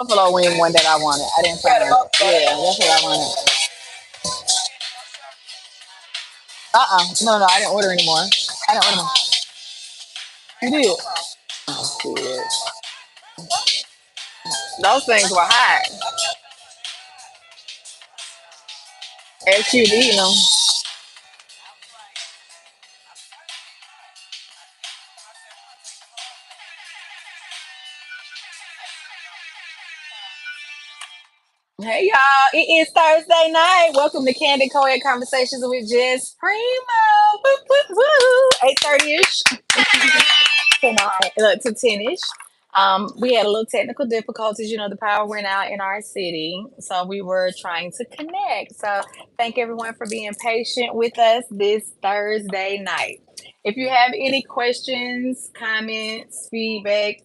Buffalo wing one that I wanted. I didn't find it. Yeah, that's what I wanted. No, no, I didn't order anymore. I didn't order more. You did. Oh, shit. Those things were hot. XQD, you know. Hey y'all, it is Thursday night. Welcome to Candy Co-ed Conversations with Jess Primo. Woo, woo, woo. 8:30ish tonight, to 10ish. We had a little technical difficulties. You know, the power went out in our city, so we were trying to connect. So thank everyone for being patient with us this Thursday night. If you have any questions, comments, feedback,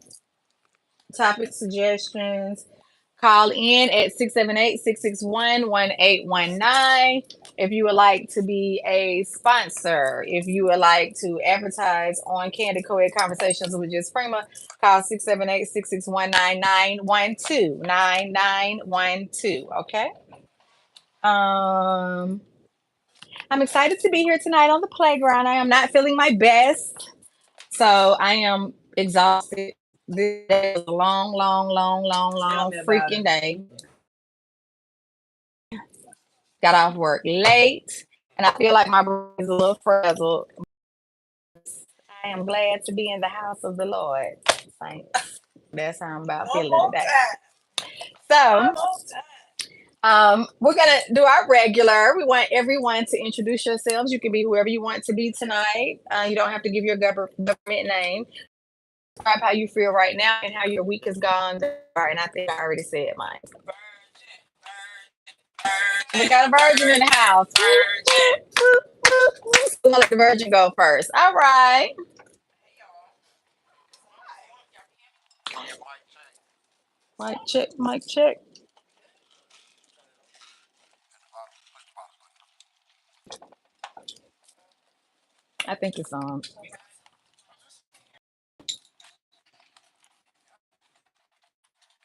topic suggestions, call in at 678-661-1819. If you would like to be a sponsor, if you would like to advertise on Candy Co-ed Conversations with Just Prima, call 678-661-9912. Okay. Um, I'm excited to be here tonight on the playground. I am not feeling my best, so I am exhausted. This day was a long, long, long, long, long freaking day. Got off work late, and I feel like my brain is a little frazzled. I am glad to be in the house of the Lord. Saints. That's how I'm about feeling today. So, we're gonna do our regular. We want everyone to introduce yourselves. You can be whoever you want to be tonight. You don't have to give your government name. Describe how you feel right now and how your week has gone. And I think I already said mine. We got a virgin in the house. We're gonna let the virgin go first. All right. Mic check, mic check. I think it's on.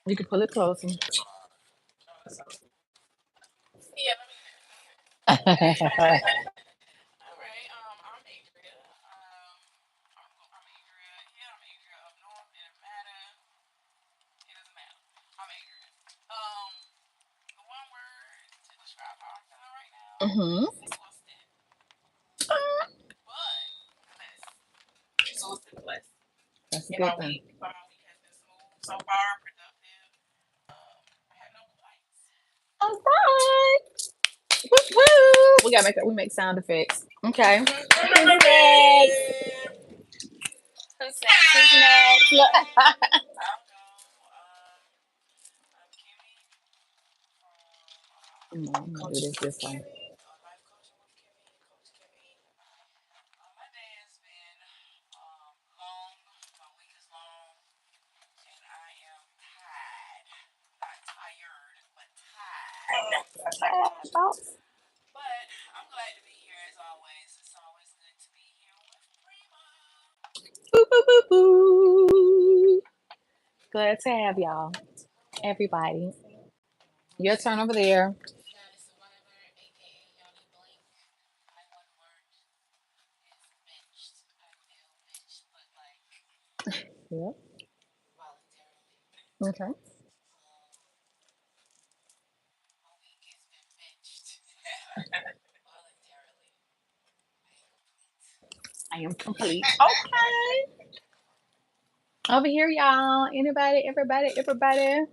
You can pull it closer. Mm-hmm. That's a good thing. All right. Woo woo. We gotta make we make sound effects. Okay. Who's next? Who's next? Who's next? Look. No, I'm gonna do this way. Thoughts? Boo, boo, boo, boo. Glad to have y'all. Everybody. Your turn over there. Yep. Okay. I am complete. Okay. Over here, y'all. Anybody, everybody, everybody.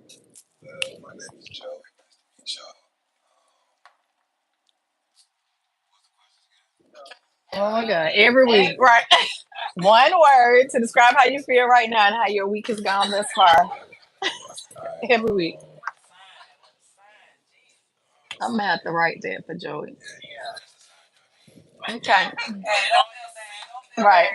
Oh my God. Every week. Right. One word to describe how you feel right now and how your week has gone thus far. Every week. I'm gonna have to write that for Joey. Okay. Right.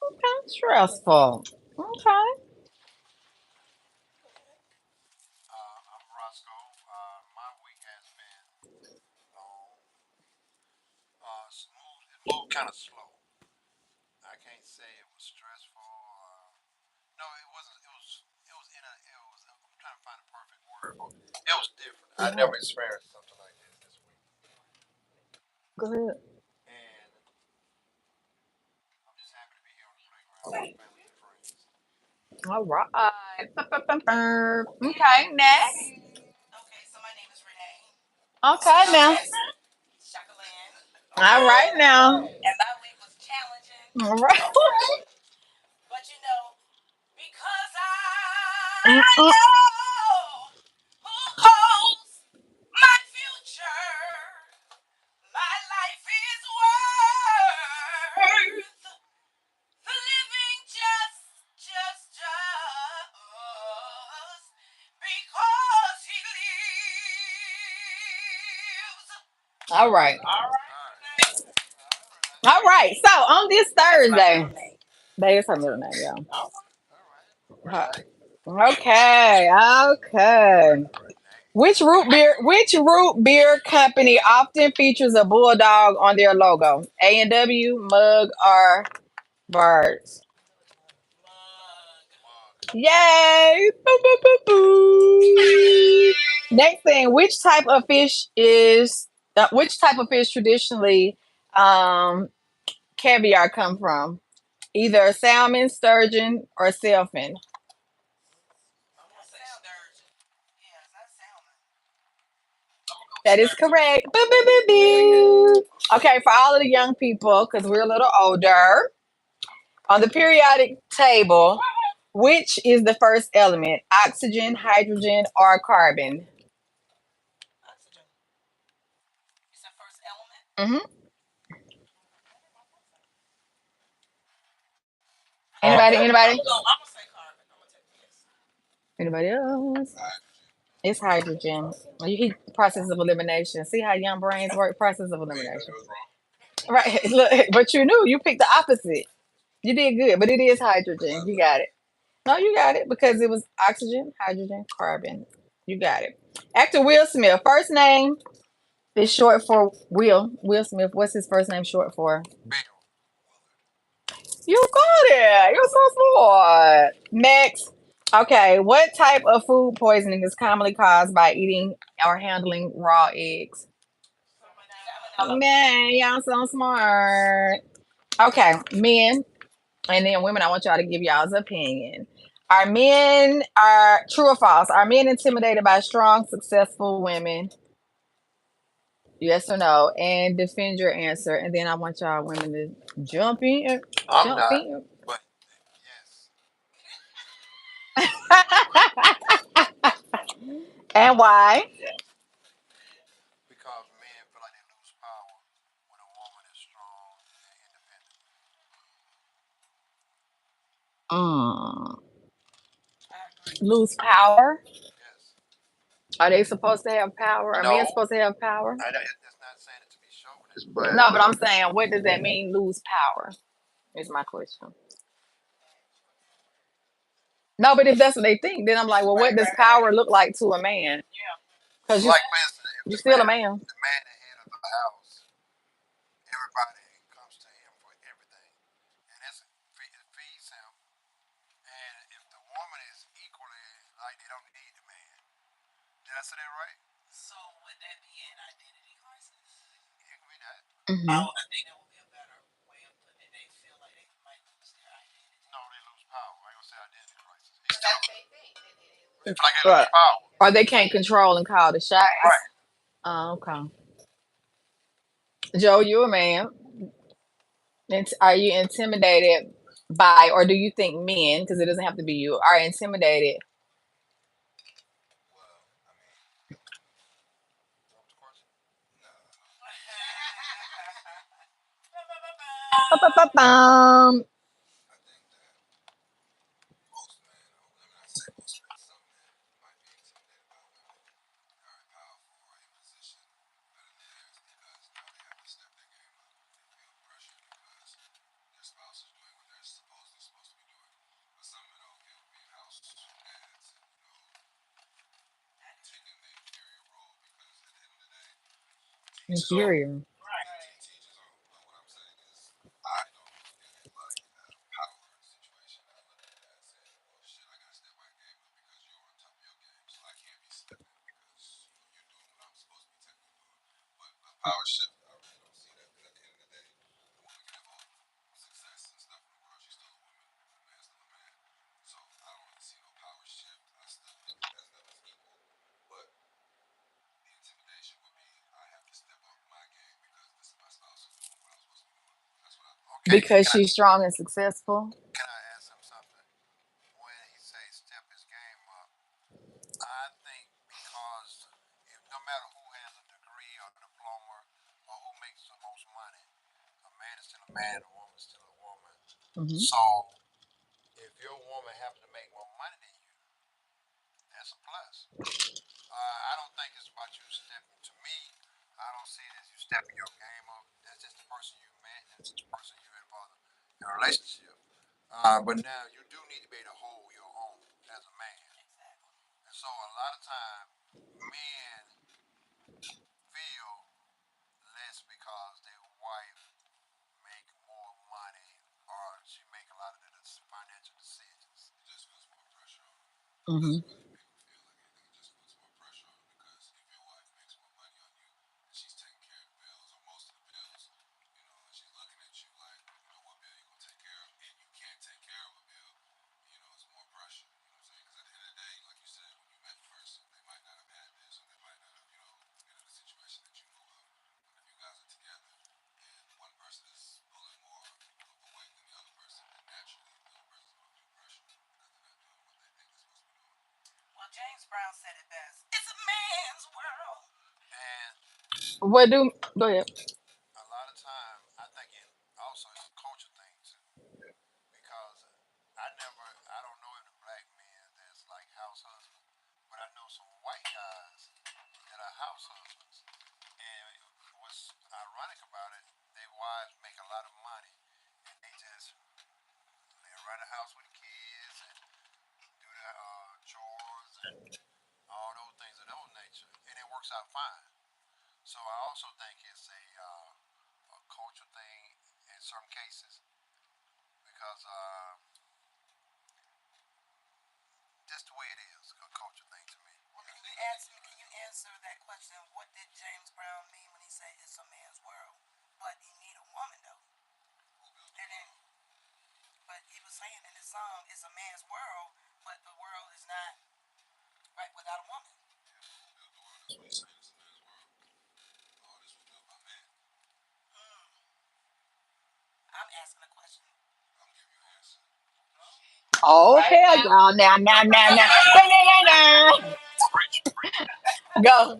Okay. Stressful. Okay. Go ahead. All right. Okay, next. Okay, now. All right, now. All right. Mm-mm. All right. All right. So on this Thursday, that is her middle name, y'all. Okay. Okay. Which root beer company often features a bulldog on their logo? A&W, Mug, or Birds? Yay! Boo, boo, boo, boo. Next thing, which type of fish traditionally caviar come from? Either salmon, sturgeon, or sailfin. That is correct. Boo, boo, boo, boo. Okay, for all of the young people, because we're a little older, on the periodic table, which is the first element? Oxygen, hydrogen, or carbon? Hmm. Anybody? Anybody? Anybody else? It's hydrogen. You heat process of elimination. See how young brains work? Process of elimination. Right. Look, but you knew you picked the opposite. You did good, but it is hydrogen. You got it. No, you got it because it was oxygen, hydrogen, carbon. You got it. Actor Will Smith. First name is short for Will. Will Smith. What's his first name short for? You got it. You're so smart. Next. Okay. What type of food poisoning is commonly caused by eating or handling raw eggs? Man, y'all so smart. Okay, men and then women. I want y'all to give y'all's opinion. Are true or false? Are men intimidated by strong, successful women? Yes or no? And defend your answer. And then I want y'all women to jump in. Jump in. And why? Mm. Lose power? Are they supposed to have power? Are men supposed to have power? No, but I'm saying, what does that mean, lose power? Is my question. No, but if that's what they think, then I'm like, well, what does power look like to a man? Because you're still a man. Hmm. Right. Or they can't control and call the shots. Oh, okay. Joe, you're a man. Are you intimidated by, or do you think men, because it doesn't have to be you, are intimidated? Ba-ba-ba-bum. Inferior. Okay, Because she's strong and successful. can I ask him something? When he says step his game up, I think because if no matter who has a degree or diploma or who makes the most money, a man is still a man, a woman is still a woman. Hmm. So if your woman happens to make more money than you, that's a plus. I don't think it's about you stepping. To me, I don't see it as you stepping your game up. That's just the person you met. That's just the person you're involved in a relationship. But now you do need to be able to hold your own as a man. And so a lot of time, men feel less because their wife make more money or she make a lot of the financial decisions. It just puts more pressure on them. Hmm. That's what people feel like. They think it just puts more pressure on them because if your wife makes more money on you and she's taking care of the bills or most of the bills, and she's looking at you like, what bill you gonna take care of, and you can't take care of a bill, it's more pressure. You know what I'm saying? Because at the end of the day, like you said, when you met the person, they might not have had this, or they might not have, been in a situation that you know of. But if you guys are together and one person is pulling more of a weight than the other person, then naturally the other person's going to feel pressure because they're not doing what they think they're supposed to be doing. Well, James Brown said it best. It's a man's world. And What do? Go ahead. a lot of time, I think it also is a culture thing too, because I don't know any black men that's like house husbands, but I know some white guys that are house husbands. And what's ironic about it, their wives make a lot of money, and they run a house with the kids and do the chores and all those things of those nature, and it works out fine. So I also think it's a culture thing in some cases because that's the way it is, a culture thing to me. Well, can you answer that question? What did James Brown mean when he said it's a man's world? But he need a woman though. And then, but he was saying in his song, it's a man's world, but the world is not right without a woman. That's what he's saying. It's a man's world. All this was built by man. I'm asking a question. I'm giving you an answer. Oh hell no! Now. Go. Well,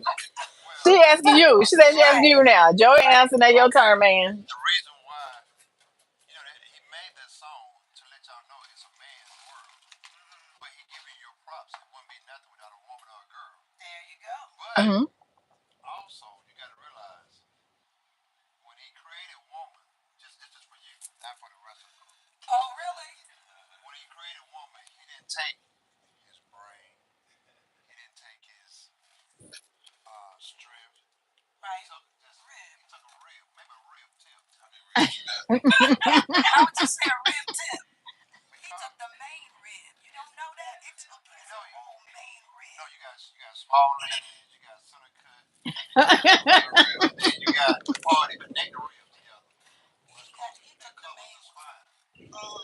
She asking you. She said she asking you now. Joey answering that your turn, man. the reason why, he made that song to let y'all know it's a man's world. But he giving you props. It wouldn't be nothing without a woman or a girl. There you go. But Hmm. also, you got to realize when he created woman, just for you, not for the rest of them. Oh, really? When he created woman, he didn't take his brain. He didn't take his strength. Right. He took a rib, maybe a rib tip. I mean, rib tip. How would you say a rib tip? He took the main rib. You don't know that? It took his whole main rib. No, you got small legs, you got center cut, you got big rib, and then you got the part that connect the ribs together. He took the main spine.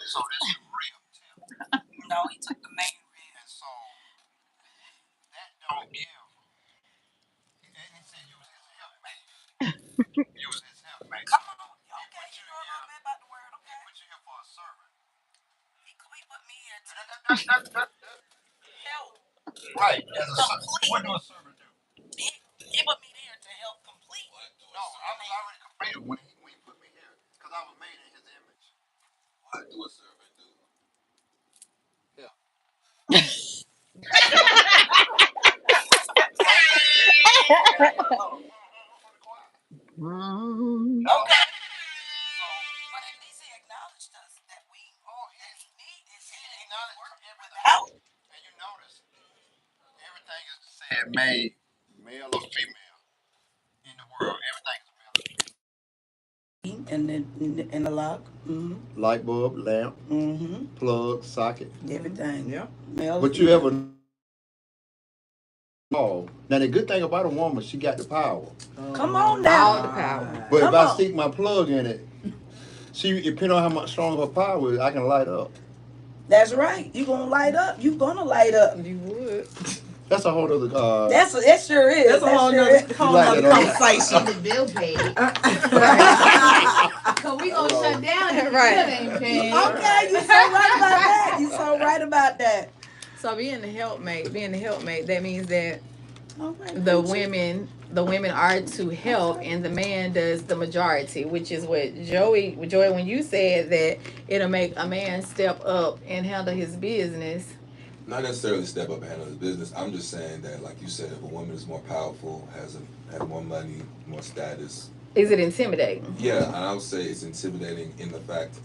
So this is rib tip. No, he took the main rib. And so that don't give. He said you was his helpmate. You was his helpmate. Come on. Okay, you know a little bit about the word, okay? He put you here for a servant. He put me here to help. Right. As a servant. What do a servant do? He put me there to help complete. No, I was already completed when he put me here. Because I was made in his image. What do a servant do? Yeah. Mm. Okay. So, but at least he acknowledged us that we need this. He acknowledged everything. And you notice everything is said made male or female in the world. Everything is male or female. And in the lock. Mm-hmm. Light bulb, lamp, plug, socket, everything. Yeah. Male. But you ever Now the good thing about a woman, she got the power. Come on All now. the power. But if Come I on. stick my plug in it, she depending on how much strong her power is, I can light up. That's right. You gonna light up. You gonna light up. You would. That's a whole other. That sure is. That's a whole sure nother, is. whole like nother that, conversation. The bill paid. Right. Cause we gonna shut down if the Right. bill ain't paid. Okay, you so right about that. You so right about that. So being the helpmate, that means that All right, the preacher. women are to help and the man does the majority, which is what Joey, when you said that it'll make a man step up and handle his business. Not necessarily step up and handle his business. I'm just saying that, like you said, if a woman is more powerful, has more money, more status. Is it intimidating? Yeah, and I would say it's intimidating in the fact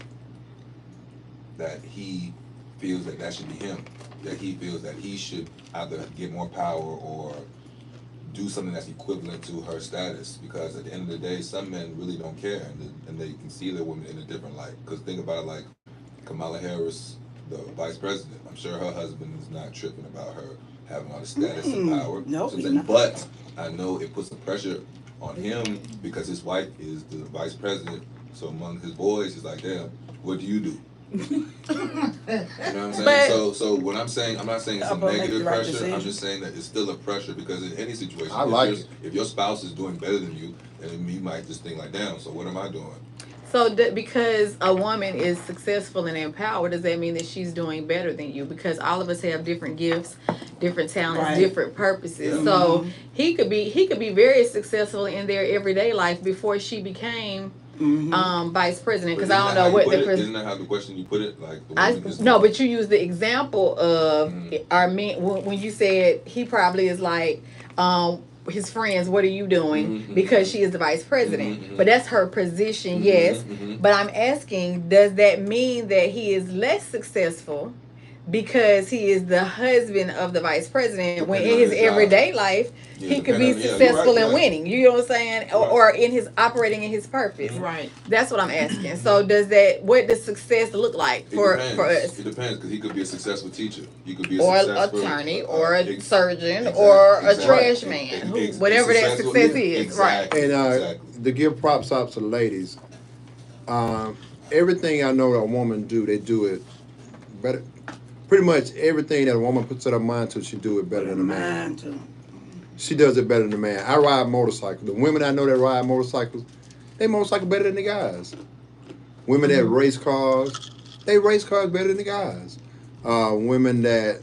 that he feels that that should be him. That he feels that he should either get more power or do something that's equivalent to her status. Because at the end of the day, some men really don't care, and they can see their women in a different light. Because think about it like Kamala Harris, the vice president. I'm sure her husband is not tripping about her having all the status and power. Nope, So he's that- not. but I know it puts some pressure on him because his wife is the vice president. So among his boys, he's like, damn, what do you do? You know what I'm saying? But- so what I'm saying, I'm not saying it's a I'm gonna make negative the right pressure. decision. I'm just saying that it's still a pressure because in any situation, I like if your spouse is doing better than you, then you might just think like, damn, so what am I doing? So because a woman is successful and empowered, does that mean that she's doing better than you? Because all of us have different gifts, different talents, Right. different purposes. Yeah. So he could be very successful in their everyday life before she became vice president. Because I don't know what the Isn't that how the question you put it? Like the I woman is no, but you use the example of our men when you said he probably is like his friends. What are you doing? Because she is the vice president, but that's her position. Yes, but I'm asking, does that mean that he is less successful because he is the husband of the vice president when in on his his job. everyday life Yeah, he could be depending on- yeah, you're successful right, and right. winning? You know what I'm saying? Or in his operating in his purpose. Right. That's what I'm asking. So does that, what does success look like for us? It depends because he could be a successful teacher. He could be a Or successful attorney, or a ex- surgeon, exactly, or a exactly. trash man, whatever that Successful, success yeah, is. exactly, And exactly. to give props out to the ladies, um, everything I know that a woman do, they do it better. Pretty much everything that a woman puts her mind to, she do it better than a man. Mine too. She does it better than a man. I ride motorcycles. The women I know that ride motorcycles, they motorcycle better than the guys. Women that race cars, they race cars better than the guys. Women that,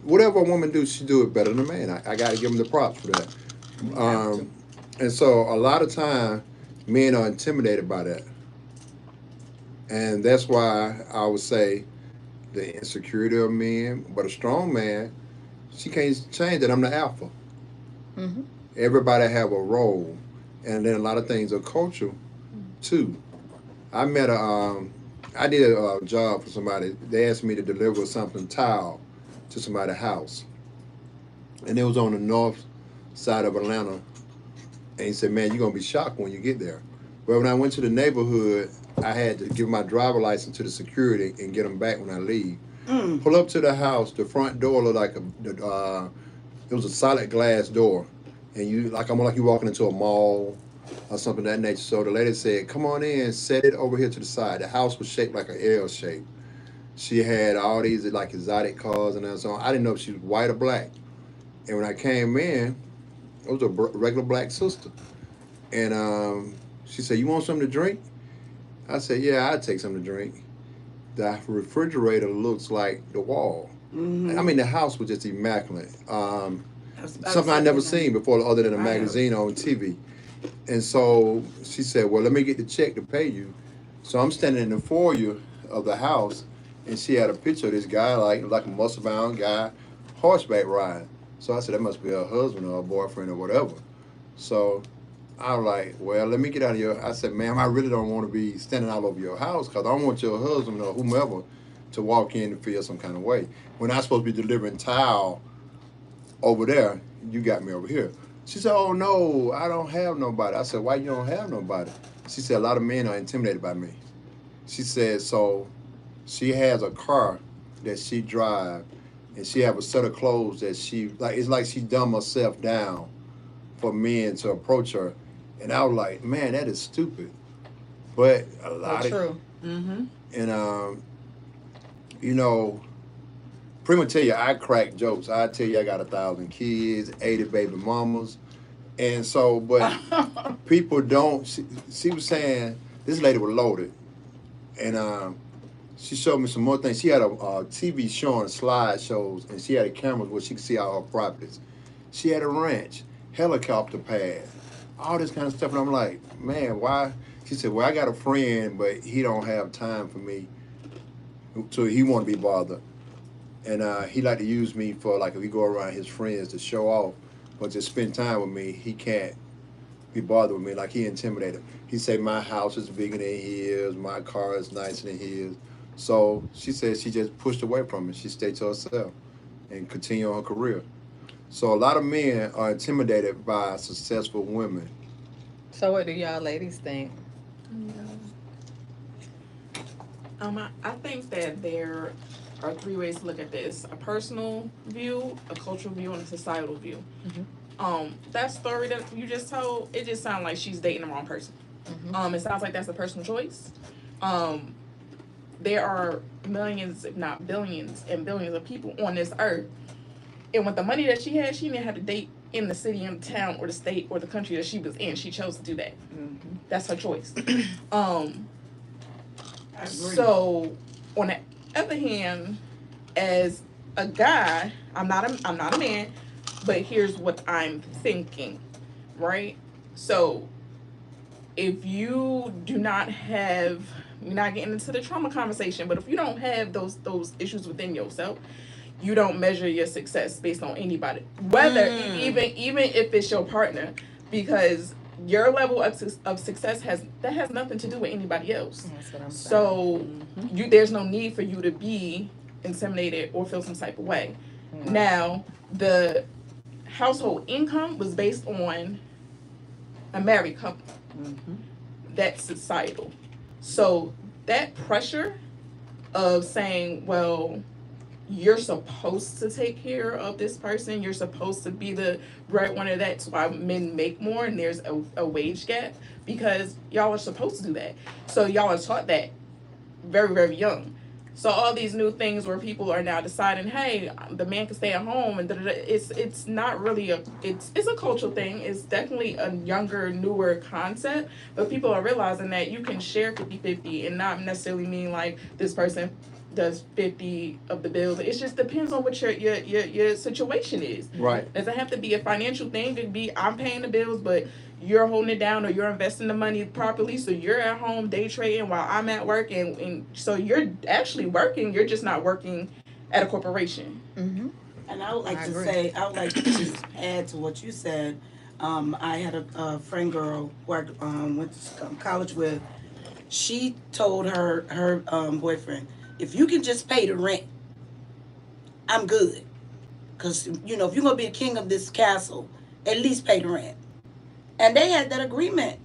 whatever a woman do, she do it better than a man. I got to give them the props for that. And so a lot of time, men are intimidated by that. And that's why I would say the insecurity of men, but a strong man, she can't change it. I'm the alpha. Mm-hmm. Everybody have a role, and then a lot of things are cultural too. I met I did a job for somebody. They asked me to deliver something tile to somebody's house, and it was on the north side of Atlanta. And he said, "Man, you're gonna be shocked when you get there." But when I went to the neighborhood, I had to give my driver license to the security and get them back when I leave. Pull up to the house. The front door looked like it was a solid glass door, and you like almost like you walking into a mall or something of that nature. So the lady said, "Come on in, set it over here to the side." The house was shaped like an L shape. She had all these like exotic cars and so on. I didn't know if she was white or black. And when I came in, it was a regular black sister, and she said, "You want something to drink?" I said, "Yeah, I'd take something to drink." The refrigerator looks like the wall. I mean, the house was just immaculate. Something I never seen before, other than a magazine on TV. And so she said, "Well, let me get the check to pay you." So I'm standing in the foyer of the house, and she had a picture of this guy, like a muscle-bound guy, horseback riding. So I said, "That must be her husband or a boyfriend or whatever." So I was like, "Well, let me get out of your." I said, "Ma'am, I really don't want to be standing all over your house because I don't want your husband or whomever to walk in and feel some kind of way. When I'm supposed to be delivering tile over there, you got me over here." She said, "Oh, no, I don't have nobody." I said, "Why you don't have nobody?" She said, "A lot of men are intimidated by me." She said, so she has a car that she drives, and she have a set of clothes that she like. It's like she dumb herself down for men to approach her, and I was like, man, that is stupid. But a But lot of true. Mm-hmm. and you know, Prima tell you I crack jokes. I tell you I got 1,000 kids, 80 baby mamas, and so but people don't. She was saying this lady was loaded, and she showed me some more things. She had a TV showing slideshows, and she had a camera where she could see all her properties. She had a ranch, helicopter pad, all this kind of stuff. And I'm like, man, why? She said, well, I got a friend, but he don't have time for me, so he won't be bothered. And he like to use me for like if he go around his friends to show off, but to spend time with me, he can't be bothered with me. Like he intimidated. He said my house is bigger than his, my car is nicer than his. So she said she just pushed away from it. She stayed to herself and continue on her career. So a lot of men are intimidated by successful women. So what do y'all ladies think? I think that there are three ways to look at this: a personal view, a cultural view, and a societal view. That story that you just told, it just sounds like she's dating the wrong person. It sounds like that's a personal choice. Um, there are millions, if not billions, and billions of people on this earth, and with the money that she had, she didn't have to date in the city, in the town, or the state, or the country that she was in. She chose to do that. That's her choice. Um, So, on the other hand, as a guy, I'm not a man, but here's what I'm thinking, right? So, if you do not have, we're not getting into the trauma conversation, but if you don't have those issues within yourself, you don't measure your success based on anybody, whether even if it's your partner, because your level of success has nothing to do with anybody else. That's what I'm saying. So there's no need for you to be intimidated or feel some type of way. Now, the household income was based on a married couple. That's societal. So that pressure of saying, well, you're supposed to take care of this person. You're supposed to be the breadwinner. That's why men make more and there's a wage gap, because y'all are supposed to do that. So y'all are taught that very, very young. So all these new things where people are now deciding, hey, the man can stay at home, and it's not really it's a cultural thing. It's definitely a younger, newer concept, but people are realizing that you can share 50-50 and not necessarily mean like this person does 50 of the bills. It just depends on what your situation is. Right. It doesn't have to be a financial thing. It could be I'm paying the bills, but you're holding it down, or you're investing the money properly, so you're at home day trading while I'm at work, and so you're actually working, you're just not working at a corporation. And I would like I to agree. say, I would like to just add to what you said. I had a friend girl who I went to college with. She told her boyfriend, if you can just pay the rent, I'm good. Because, if you're going to be a king of this castle, at least pay the rent. And they had that agreement.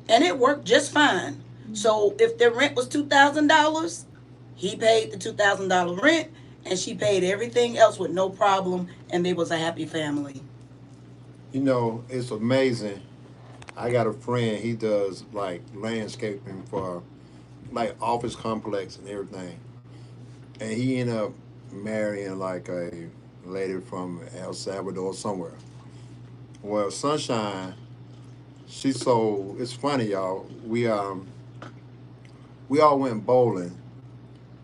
And it worked just fine. So if their rent was $2,000, he paid the $2,000 rent, and she paid everything else with no problem, and they was a happy family. You know, it's amazing. I got a friend. He does like landscaping for like office complex and everything, and he ended up marrying like a lady from El Salvador somewhere. Well, Sunshine, she so it's funny, y'all. We all went bowling,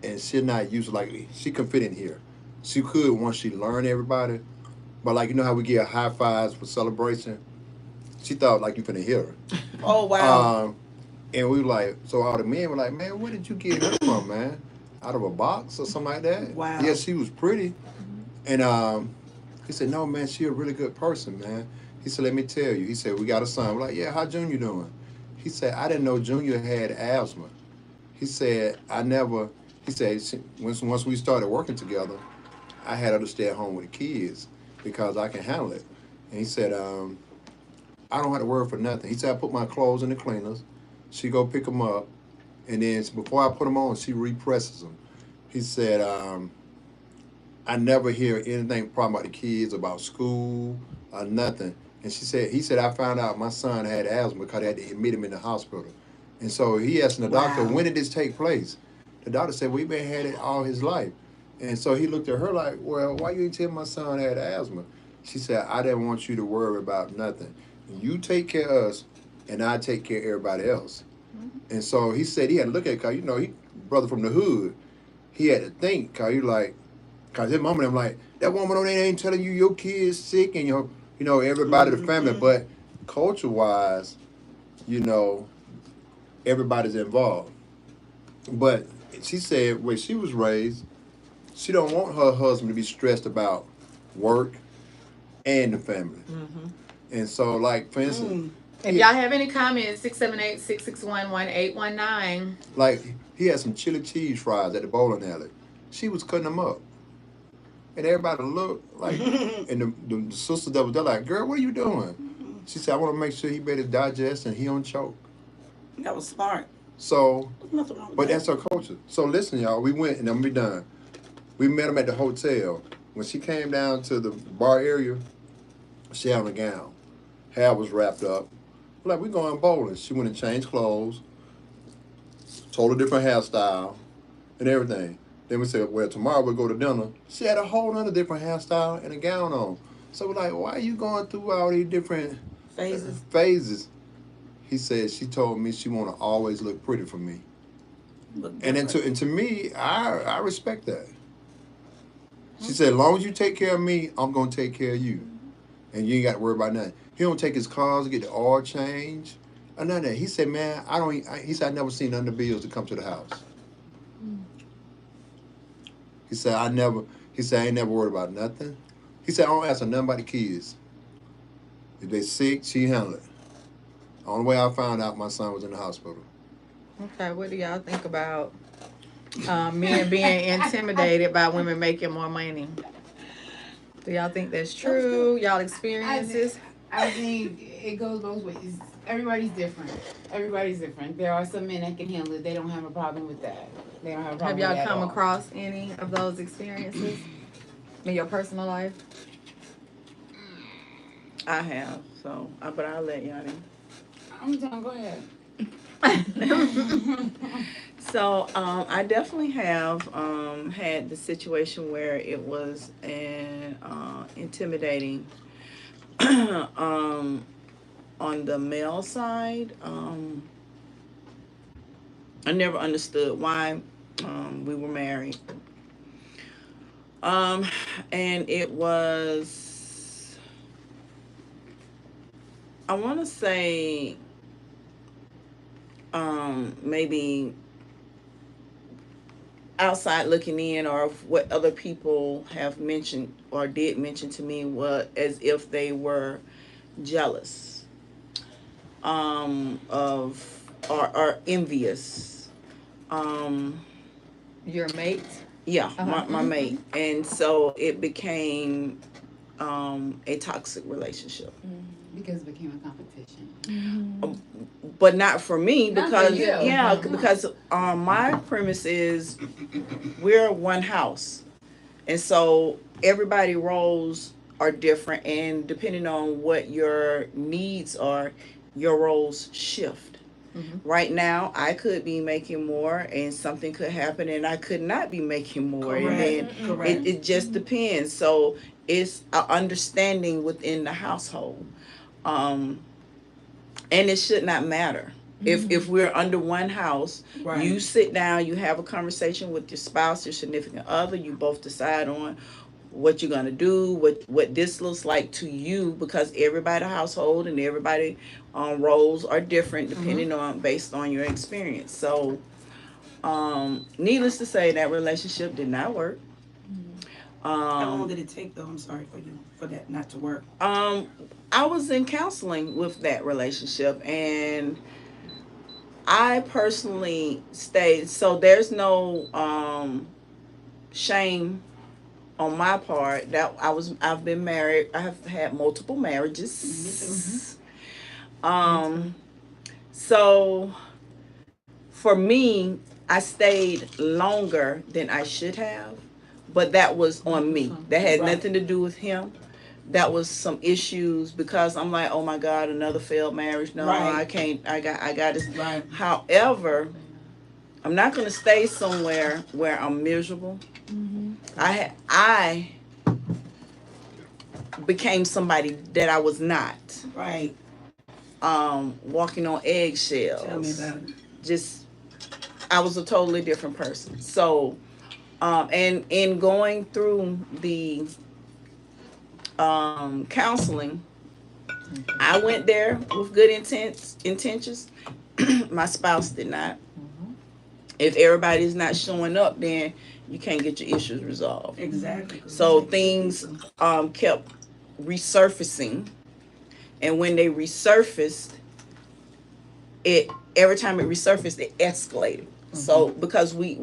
and she not used to like she could fit in here. She could once she learned everybody, but like you know how we get high fives for celebration. She thought like you finna hit her. Oh, wow. And we were like, so all the men were like, man, where did you get her from, man? Out of a box or something like that? Wow. Yeah, she was pretty. And he said, no, man, she a really good person, man. He said, let me tell you. He said, we got a son. We're like, yeah, how Junior doing? He said, I didn't know Junior had asthma. He said, I never, he said, once we started working together, I had her to stay at home with the kids because I can handle it. And he said, I don't have to worry for nothing. He said, I put my clothes in the cleaners. She go pick them up. And then before I put them on, she represses them. He said, I never hear anything problem about the kids, about school, or nothing. And he said, I found out my son had asthma because they had to admit him in the hospital. And so he asked the doctor, Wow. when did this take place? The doctor said, well, he been had it all his life. And so he looked at her like, well, why you didn't tell my son had asthma? She said, I didn't want you to worry about nothing. You take care of us, and I take care of everybody else. And so he said he had to look at it, because, he brother from the hood. He had to think, because he like, because his mama and them like, that woman on there ain't telling you your kid's sick and everybody, the family. But culture wise, you know, everybody's involved. But she said where she was raised, she don't want her husband to be stressed about work and the family. And so, like, for instance, If y'all have any comments, 678-661-1819. like, he had some chili cheese fries at the bowling alley. She was cutting them up. And everybody looked like, and the sister that was there, like, girl, what are you doing? She said, I want to make sure he better digest and he don't choke. That was smart. So, There's nothing wrong with but that. that's her culture. So listen, y'all, we went, and I'm gonna be done. We met him at the hotel. When she came down to the bar area, she had on a gown. Hair was wrapped up. Like, we going bowling. She went and changed clothes, totally different hairstyle, and everything. Then we said, well, tomorrow we'll go to dinner. She had a whole other different hairstyle and a gown on. So we're like, why are you going through all these different phases? He said she told me she want to always look pretty for me. And to me, I respect that. She said, as long as you take care of me, I'm gonna take care of you, and you ain't got to worry about nothing. He don't take his cars to get the oil change, or none of that. He said, man, I don't. He said, I never seen none of the bills to come to the house. He said, I never. He said, I ain't never worried about nothing. He said, I don't ask her nothing about the kids. If they sick, she handle it. The only way I found out my son was in the hospital. Okay, what do y'all think about men being intimidated by women making more money? Do y'all think that's true? Y'all experiences? I think it goes both ways. Everybody's different. Everybody's different. There are some men that can handle it. They don't have a problem with that. They don't have a Have problem with y'all that at come all. across any of those experiences in your personal life? I have. So, but I'll let y'all in. I'm done. Go ahead. So I definitely have had the situation where it was an intimidating on the male side. I never understood why we were married. Um, and it was, I want to say, maybe outside looking in, or what other people have mentioned or did mention to me, was as if they were jealous of or envious. um Your mate? yeah, Uh-huh. my mate. And so it became a toxic relationship. Because it became a competition. Um, but not for me, Not for because you. yeah, because my premise is we're one house. And so everybody roles are different, and depending on what your needs are, your roles shift. Right now, I could be making more, and something could happen, and I could not be making more. And then Correct. it just depends. So it's an understanding within the household. Um, and it should not matter. If we're under one house, Right. you sit down, you have a conversation with your spouse, your significant other, you both decide on what you're gonna do, what this looks like to you, because everybody household and everybody roles are different depending on based on your experience. So needless to say, that relationship did not work. How long um did it take, though? I'm sorry for you for that not to work. um I was in counseling with that relationship, and I personally stayed. So there's no shame on my part that I've been married. I have had multiple marriages. Um so for me, I stayed longer than I should have, but that was on me. That had Right. nothing to do with him. That was some issues because I'm like, oh my God, another failed marriage. No, Right. I can't. I got this. Right. However, I'm not going to stay somewhere where I'm miserable. I became somebody that I was not. Right. Walking on eggshells. Tell me about it. Just I was a totally different person. So, and in going through the counseling, I went there with good intentions. My spouse did not. If everybody's not showing up, then you can't get your issues resolved. Exactly. So things kept resurfacing, and when they resurfaced, it every time it resurfaced, it escalated. So because we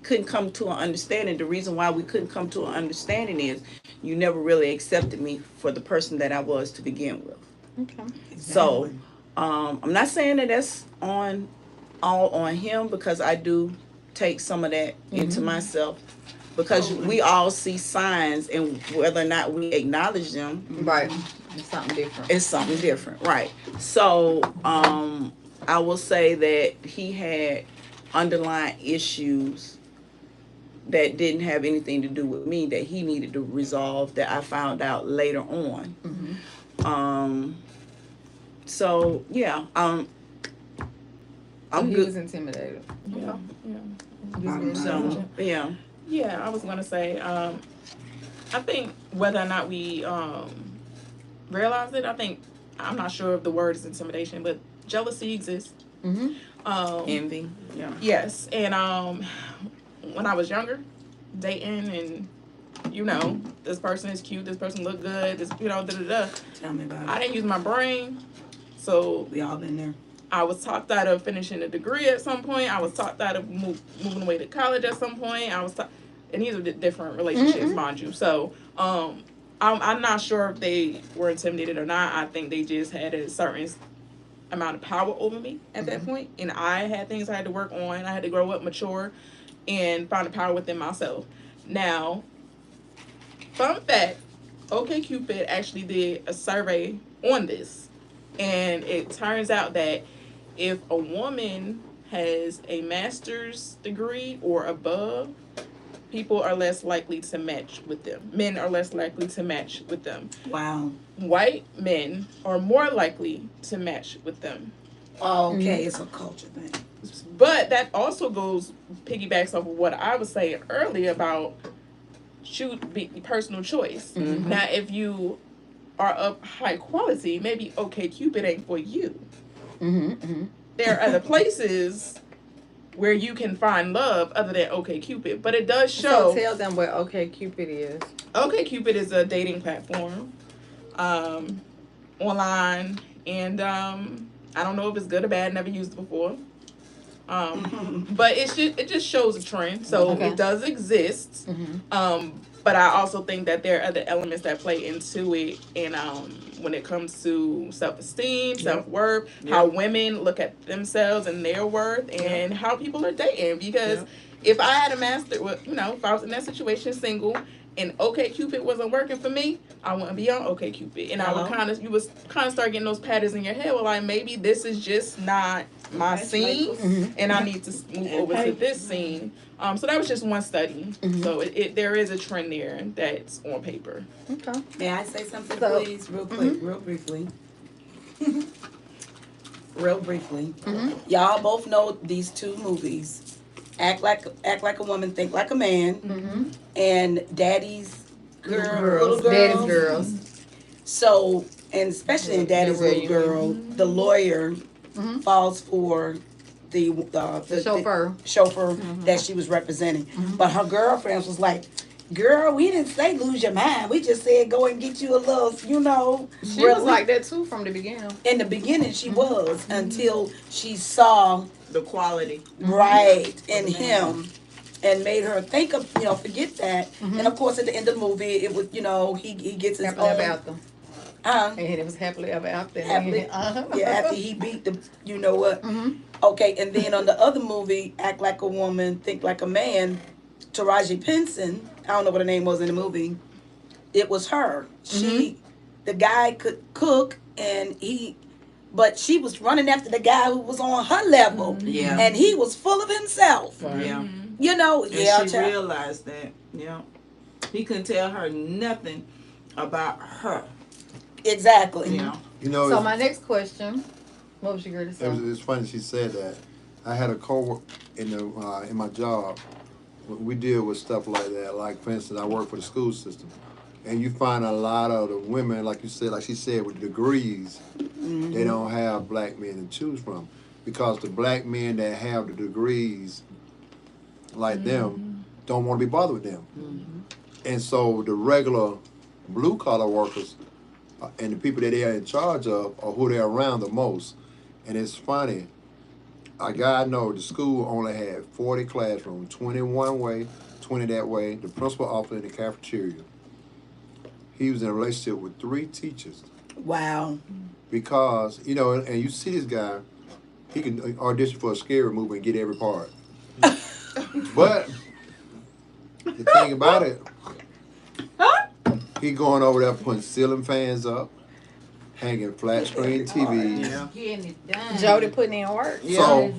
couldn't come to an understanding, the reason why we couldn't come to an understanding is you never really accepted me for the person that I was to begin with. Okay. So I'm not saying that that's all on him, because I do take some of that into myself, because we all see signs, and whether or not we acknowledge them, Right. It's something different. it's something different, right? So I will say that he had underlying issues that didn't have anything to do with me that he needed to resolve, that I found out later on. So yeah, So I'm he good. was intimidated. Yeah. So yeah, Yeah, I was gonna say, I think whether or not we realize it, I'm not sure if the word is intimidation, but jealousy exists. envy. Yeah. Yes, and when I was younger, dating and this person is cute, this person look good, this da da da. Tell me about I it. didn't use my brain, so We all been there. I was talked out of finishing a degree at some point. I was talked out of moving away to college at some point. And these are different relationships, mind you. So, I'm not sure if they were intimidated or not. I think they just had a certain amount of power over me at that point, and I had things I had to work on. I had to grow up, mature, and find the power within myself. Now, fun fact: OkCupid actually did a survey on this, and it turns out that if a woman has a master's degree or above, people are less likely to match with them. Men are less likely to match with them. Wow. White men are more likely to match with them. Oh, okay, it's a culture thing. But that also piggybacks off of what I was saying earlier about be personal choice. Now, if you are of high quality, maybe OkCupid ain't for you. There are other places where you can find love other than OkCupid, but it does show. So tell them what OkCupid is. OkCupid is a dating platform, online, and I don't know if it's good or bad. Never used it before, but it just shows a trend. So it does exist. But I also think that there are other elements that play into it, and when it comes to self-esteem, self-worth, how women look at themselves and their worth, and how people are dating. Because if I had a master, if I was in that situation, single, and OkCupid wasn't working for me, I wouldn't be on OkCupid, and you would kind of start getting those patterns in your head. Well, like, maybe this is just not my scene, and I need to move over to this scene. So that was just one study. So there is a trend there that's on paper. Okay. May I say something, please, real quick, real briefly? Real briefly. Y'all both know these two movies: Act Like a Woman, Think Like a Man, and Daddy's Little Girls. Daddy's Girls. So, and especially in Daddy's Little Girl, the lawyer falls for the chauffeur that she was representing. But her girlfriends was like, girl, we didn't say lose your mind. We just said go and get you a little, She was like that too from the beginning. In the beginning, she was, until she saw The quality. right in him and made her think of, forget that. And of course, at the end of the movie, it was, he gets his Happily own. ever after. And it was happily ever after. Happily, yeah, after he beat the, you know what. Okay, and then on the other movie, Act Like a Woman, Think Like a Man, Taraji Henson, I don't know what her name was in the movie. It was her. The guy could cook, and but she was running after the guy who was on her level. Yeah. And he was full of himself. Yeah. You know, And yeah. she realized that, he couldn't tell her nothing about her. Exactly. Yeah. You know, So my next question, what was you going to say? it's funny she said that. I had a coworker in my job. We deal with stuff like that. Like, for instance, I work for the school system, and you find a lot of the women, like you said, like she said, with degrees, they don't have black men to choose from, because the black men that have the degrees, like them, don't want to be bothered with them. And so the regular blue collar workers and the people that they are in charge of are who they're around the most. And it's funny. A guy I know, the school only had 40 classrooms, 20 one way, 20 that way. The principal office in the cafeteria. He was in a relationship with 3 teachers. Wow. Because, and you see this guy, he can audition for a scary movie and get every part. But the thing about it, he going over there putting ceiling fans up, hanging flat screen TVs. Yeah. Getting it done. Jody putting in work. So,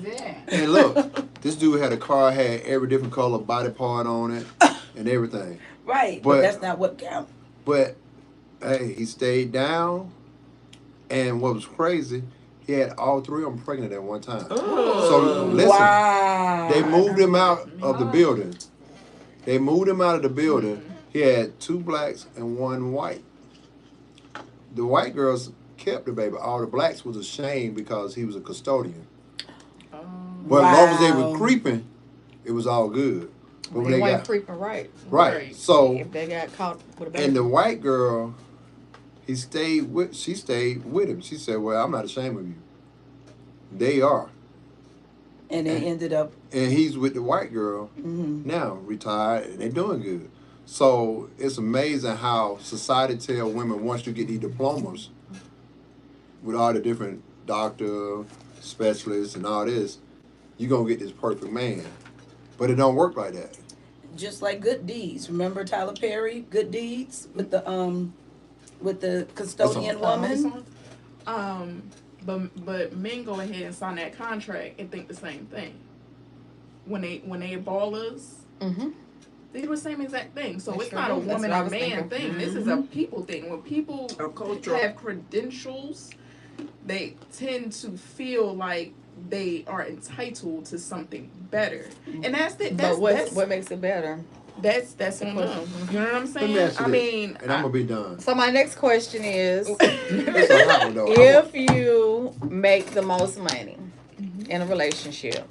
and look, this dude had a car, had every different color body part on it and everything. Right. But that's not what counts. But, hey, he stayed down. And what was crazy, he had all 3 of them pregnant at one time. Ooh. So, listen, wow. they moved him out of the building. They moved him out of the building. He had 2 blacks and 1 white. The white girls kept the baby. All the blacks was ashamed because he was a custodian. But as long as they were creeping, it was all good. But They weren't creeping right. So if they got caught with a baby. And the white girl, she stayed with him. She said, "Well, I'm not ashamed of you. They are." And they ended up. And he's with the white girl now, retired, and they're doing good. So it's amazing how society tell women, once you get these diplomas with all the different doctor, specialists, and all this, you're going to get this perfect man. But it don't work like that. Just like Good Deeds. Remember Tyler Perry, Good Deeds, with the custodian woman? But men go ahead and sign that contract and think the same thing. When they ballers, they do the same exact thing. So it's not a woman or man thing. This is a people thing. When people have credentials, they tend to feel like they are entitled to something better, and that's it. But what makes it better? That's on them. You know what I'm saying? I mean, and I'm gonna be done. So my next question is, It's a hot one, though. if you make the most money in a relationship,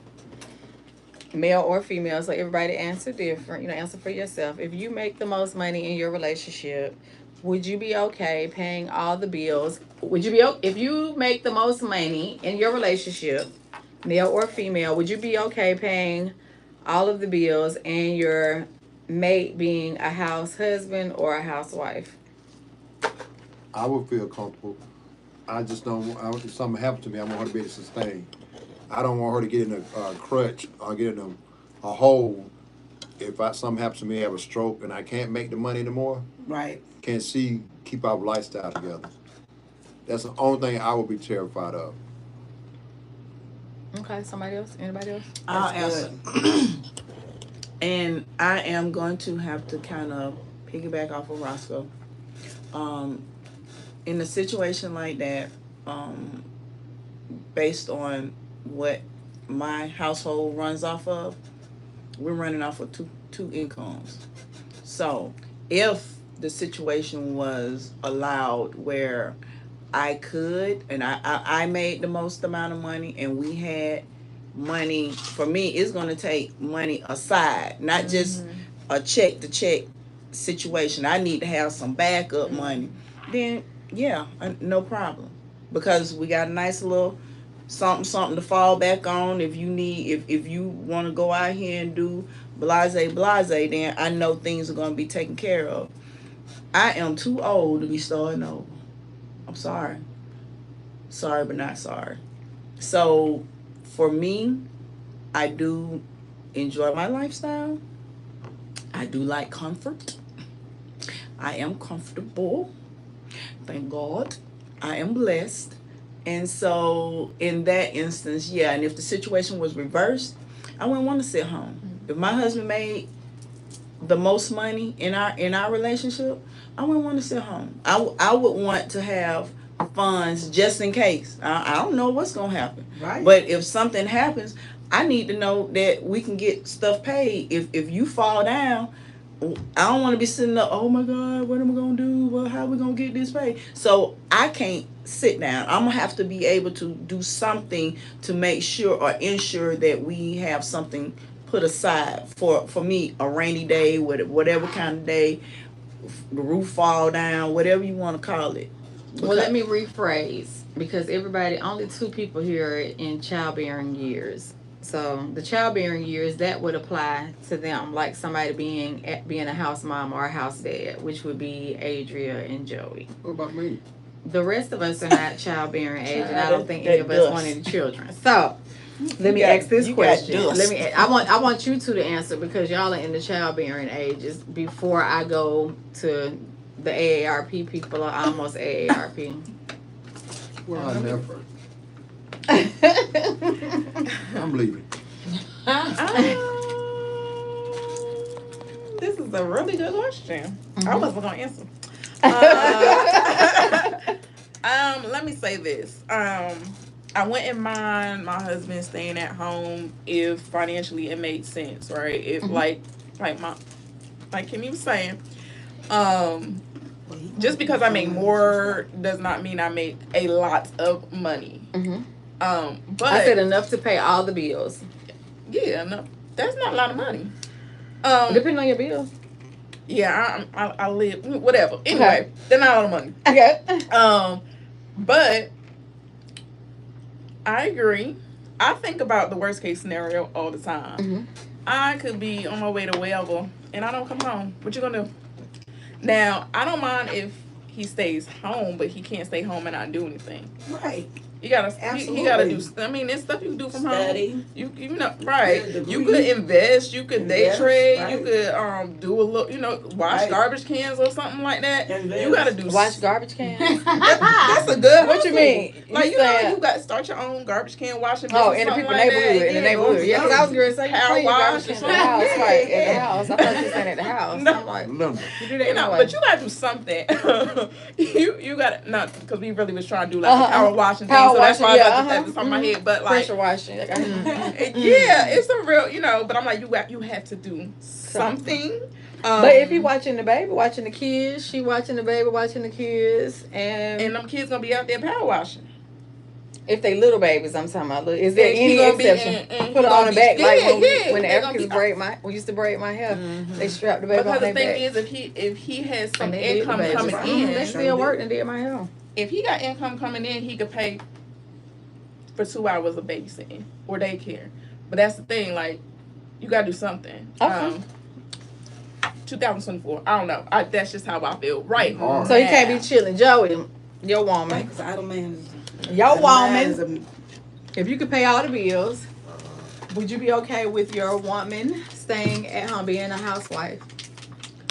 male or female, so everybody answer different. Answer for yourself. If you make the most money in your relationship, would you be okay paying all the bills? If you make the most money in your relationship, male or female, would you be okay paying all of the bills and your mate being a house husband or a housewife? I would feel comfortable. I just don't. If something happens to me, I want her to be able to sustain. I don't want her to get in a crutch or get in a hole. If something happens to me, I have a stroke, and I can't make the money anymore. Right. Can't keep our lifestyle together. That's the only thing I would be terrified of. Okay, somebody else? Anybody else? I'll answer. And I am going to have to kind of piggyback off of Roscoe. In a situation like that, based on what my household runs off of, we're running off of two incomes. So if the situation was allowed where I could, and I made the most amount of money, and we had money, for me, it's going to take money aside, not just a check to check situation. I need to have some backup money. Then, yeah, no problem. Because we got a nice little something to fall back on. If you need, if you want to go out here and do blase, then I know things are going to be taken care of. I am too old to be starting over. I'm sorry. Sorry, but not sorry. So, for me, I do enjoy my lifestyle, I do like comfort. I am comfortable. Thank God. I am blessed. And so, in that instance, yeah, and if the situation was reversed, I wouldn't want to sit home. If my husband made the most money in our relationship, I wouldn't want to sit home. I would want to have funds just in case. I don't know what's gonna happen. Right. But if something happens, I need to know that we can get stuff paid. If you fall down, I don't want to be sitting up. Oh my God, what am I gonna do? Well, how are we gonna get this paid? So I can't sit down. I'm gonna have to be able to do something to make sure or ensure that we have something put aside for me, a rainy day, whatever kind of day, the roof fall down, whatever you want to call it. Well, let me rephrase, because everybody, only two people here are in childbearing years. So the childbearing years, that would apply to them, like somebody being a house mom or a house dad, which would be Adria and Joey. What about me? The rest of us are not childbearing age, and I don't think any of us want any children. So let me ask this question. I want you two to answer, because y'all are in the childbearing ages, before I go to the AARP people are almost AARP. Well, I never. I'm leaving. This is a really good question. I wasn't gonna answer. Let me say this. I wouldn't mind my husband staying at home if financially it made sense, right? If like Kimmy was saying, just because I make more does not mean I make a lot of money. But I said enough to pay all the bills. Yeah, no, that's not a lot of money. Depending on your bills. Yeah, I live whatever. Anyway, they're not a lot of money. Okay. But I agree. I think about the worst case scenario all the time. I could be on my way to wherever, and I don't come home. What you gonna do? Now, I don't mind if he stays home, but he can't stay home and not do anything. Right. You gotta, he gotta do. I mean, there's stuff you can do from home. You know, right? You could invest. You could day trade. Right. You could do a little. You know, wash garbage cans or something like that. You gotta do. Wash garbage cans. That's a good. What you mean? Like you know, you got to start your own garbage can washing business. Oh, in the people like neighborhood, in the neighborhood. Yeah, because I was gonna say you clean your garbage can at the house, right? At the house. I thought you said at the house. No. I'm like, you do that anyway. But you gotta do something. you gotta not, because we really was trying to do like power washing thing. So that's why I got the top of my head. But like pressure washing. Yeah, it's a real, you know. But I'm like, you have to do something. But if he watching the baby, watching the kids, she watching the baby, watching the kids, and them kids gonna be out there power washing. If they little babies, I'm talking about. Is there any exception? Put it on the back, like when the Africans we used to braid my hair. They strap the baby on their back. Because the thing is, if he has some income coming in, they still work and did my hair. If he got income coming in, he could pay for 2 hours of babysitting or daycare. But that's the thing, like, you gotta do something. Okay. 2024. I don't know. That's just how I feel right now. So he can't be chilling. Joey, your woman. Because idle man. Your woman. If you could pay all the bills, would you be okay with your woman staying at home, being a housewife?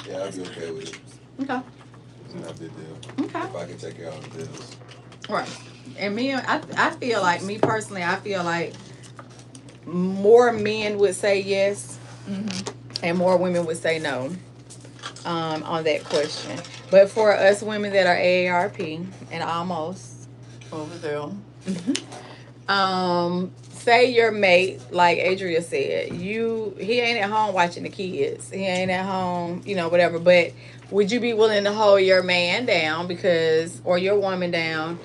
Yeah, I'd be okay with it. Okay. It's not a big deal. Okay. If I can take care of all the bills. Right. And I feel like, me personally, I feel like more men would say yes, and more women would say no on that question. But for us women that are AARP and almost over there, say your mate, like Adria said, he ain't at home watching the kids. He ain't at home, whatever. But would you be willing to hold your man down or your woman down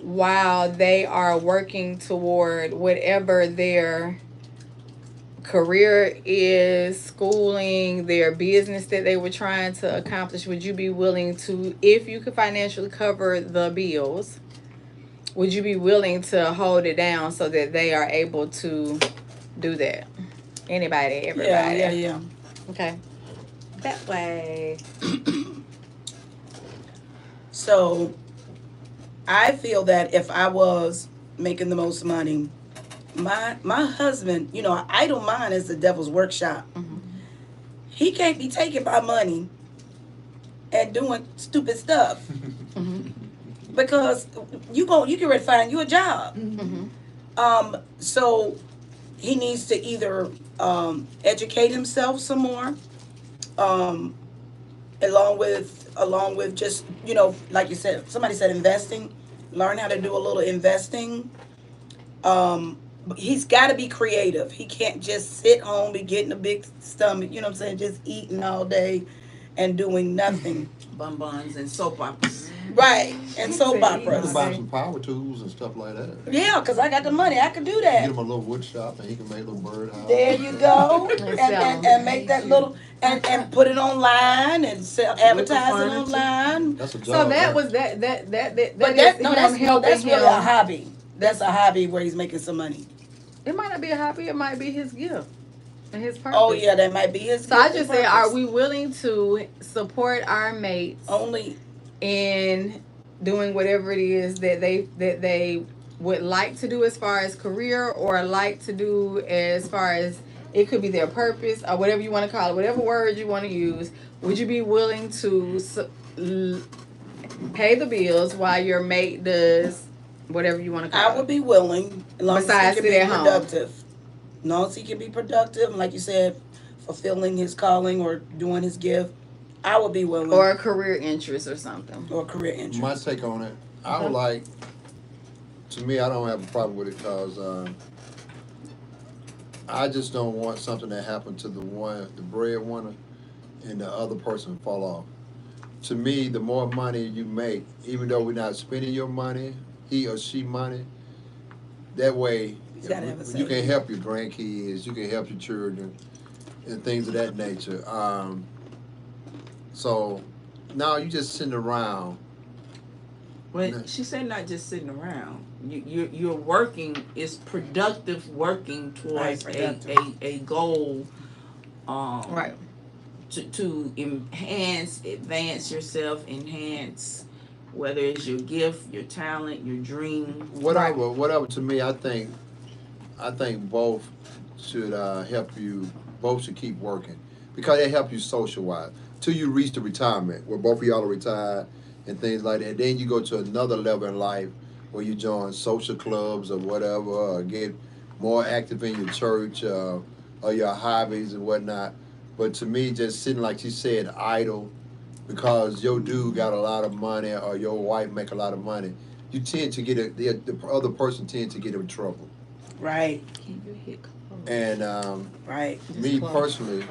while they are working toward whatever their career is, schooling, their business that they were trying to accomplish? Would you be willing to, if you could financially cover the bills, would you be willing to hold it down so that they are able to do that? Anybody, everybody? Yeah. Okay. That way. So I feel that if I was making the most money, my husband, idle mind is the devil's workshop. he can't be taken by money and doing stupid stuff because you can ready to find you a job. So he needs to either educate himself some more, um, along with just like you said, somebody said investing. Learn how to do a little investing. He's got to be creative. He can't just sit home and getting a big stomach. You know what I'm saying? Just eating all day and doing nothing. Bonbons and soap operas. Right, and soap You can operas. buy some power tools and stuff like that. Yeah, because I got the money. I could do Get that. him a little wood shop and he can make a little bird house. There you go. And make that little and put it online and sell advertise it online. That's a job. So that right? was that. But that's really a hobby. That's a hobby where he's making some money. It might not be a hobby. It might be his gift and his purpose. Oh yeah, that might be his. So I just say, are we willing to support our mates only in doing whatever it is that they would like to do as far as career, or like to do as far as it could be their purpose, or whatever you want to call it, whatever word you want to use? Would you be willing to pay the bills while your mate does whatever you want to call it? I would be willing, as long Besides as he can sit be at productive. As long as he can be productive, and like you said, fulfilling his calling or doing his gift, I would be willing. Or a career interest or something. Or career interest. My take on it, I would like. To me, I don't have a problem with it because I just don't want something that happened to the breadwinner, and the other person fall off. To me, the more money you make, even though we're not spending your money, he or she money, that way you can help your grandkids, you can help your children, and things of that nature. So now you just sitting around. Well, she said not just sitting around. You're working. It's productive working towards a goal. Right. To advance yourself, enhance whether it's your gift, your talent, your dream. Whatever. To me, I think both should help you. Both should keep working because they help you social wise till you reach the retirement where both of y'all are retired and things like that. Then you go to another level in life where you join social clubs or whatever, or get more active in your church or your hobbies and whatnot. But to me, just sitting like you said, idle, because your dude got a lot of money or your wife make a lot of money, you tend to get the other person tends to get in trouble. Right. And right. Me personally,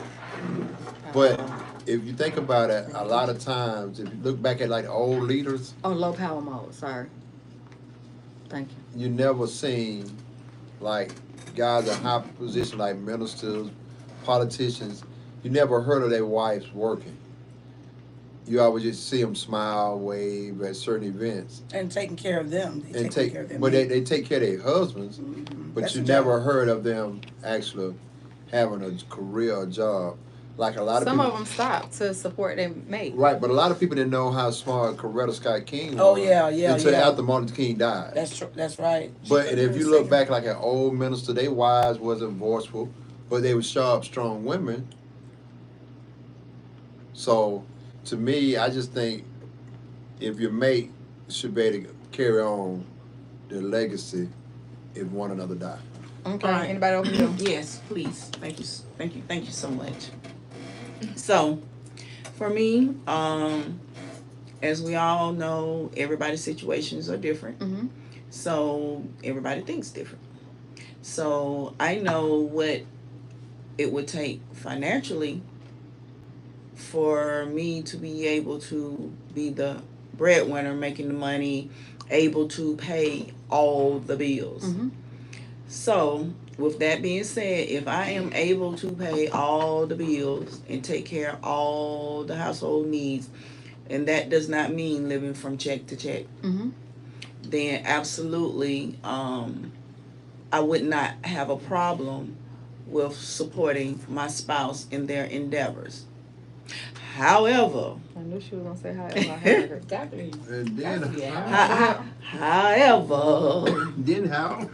but if you think about it, a lot of times, if you look back at like old leaders. Oh, low power mode. Sorry. Thank you. You never seen like guys in high position like ministers, politicians. You never heard of their wives working. You always just see them smile, wave at certain events, and taking care of them. They take care of them. But they take care of their husbands. But that's you never heard of them actually having a career or job. Like a lot of some people, of them stopped to support their mate. Right, but a lot of people didn't know how smart Coretta Scott King was. Oh yeah. Until after Martin Luther King died. That's true. That's right. But if you look back, like an old minister, their wives wasn't forceful, but they were sharp, strong women. So, to me, I just think if your mate should be able to carry on their legacy if one another die. Okay. Right. Anybody over here? Yes, please. Thank you so much. So, for me, as we all know, everybody's situations are different. Mm-hmm. So everybody thinks different. So I know what it would take financially for me to be able to be the breadwinner, making the money, able to pay all the bills. Mm-hmm. So, with that being said, if I am able to pay all the bills and take care of all the household needs, and that does not mean living from check to check, mm-hmm. then absolutely I would not have a problem with supporting my spouse in their endeavors. However, I knew she was gonna say however. Exactly. And then However, then how?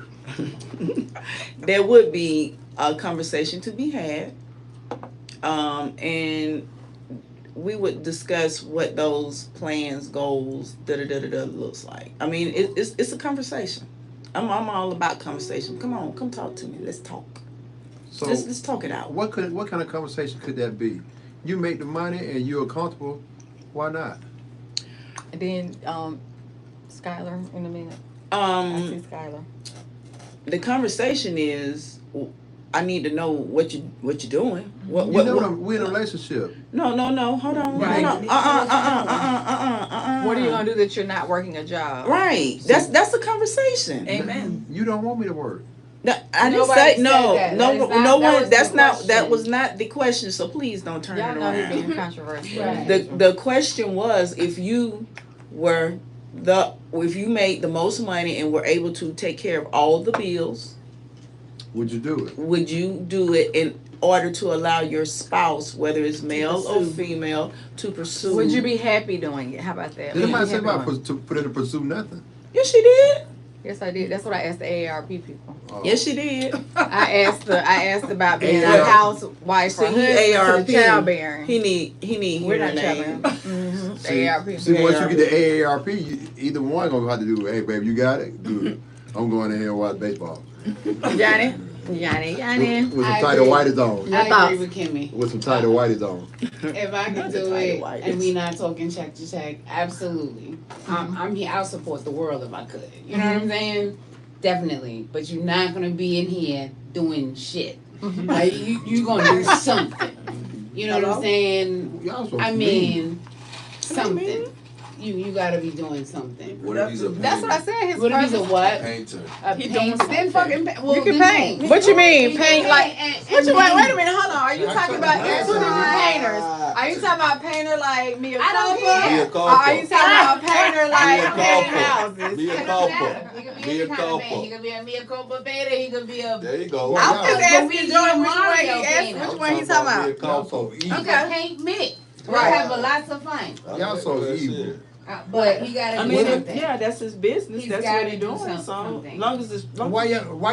there would be a conversation to be had And we would discuss what those plans, goals, looks like. I mean, it's a conversation. I'm all about conversation. Come on, come talk to me. Let's talk. So Let's talk it out. what kind of conversation could that be? You make the money and you're comfortable. Why not? And then Skylar in a minute. I see Skylar. The conversation is, I need to know what you're doing. What we're in a relationship. No, hold on. Right. Hold on. What are you gonna do that you're not working a job? Right. That's a conversation. Amen. You don't want me to work. No, I didn't Nobody say no. said that. No, That is no not- that one. was That's the not. question. That was not the question. So please don't turn Y'all it know he's around. being controversial. Right. The question was, if you made the most money and were able to take care of all the bills, Would you do it? would you do it in order to allow your spouse, whether it's male or female, to pursue? Would you be happy doing it? How about that? Did Would you anybody be say happy about doing it? to put in to pursue nothing? Yes, she did. Yes, I did. That's what I asked the AARP people. Yes, she did. I asked about being a AARP. housewife See, or he husband AARP. to childbearing. He need We're not hearing childbearing. aid. AARP. See, once you get the AARP, either one gonna have to do. Hey, babe, you got it. Good. I'm going in here and watch baseball. Johnny. With some I tighter agree. whiteys on. Your I thoughts? agree with Kimmy. With some tighter whiteys on. If I Not could the do title it white. and we not talking check to check, absolutely. I'm here. I'll support the world if I could. You know what I'm saying? Definitely. But you're not gonna be in here doing shit. Like you gonna do something. You know what I'm saying? Y'all so I mean. mean, something. You gotta be doing something. What if he's a That's what I said. His What if he's a purpose. what? painter? A He painter. doing Then fucking well, You can then paint. What you mean? Paint like. and What you paint. wait a minute, hold on. Are you I talking took about the extra glasses. painters? Are you talking about painter like Mia I don't Khalifa? care. Mia Or are you Khalifa. talking about painter like Mia painting Khalifa. houses? Mia It doesn't Khalifa. matter. He could be Mia any kind of man. Khalifa. He could be a Mia Khalifa painter. He could be a There you go. Well, I'm just asking Luigi Jordan which Mario one he asked, painter. which one he's talking about. Y'all so evil. Okay. paint me. We'll Right. have a lots of fun. Y'all so evil. But he gotta I do mean, something. yeah, that's his business. He's that's gotta what he's do doing. So something. long as it's Why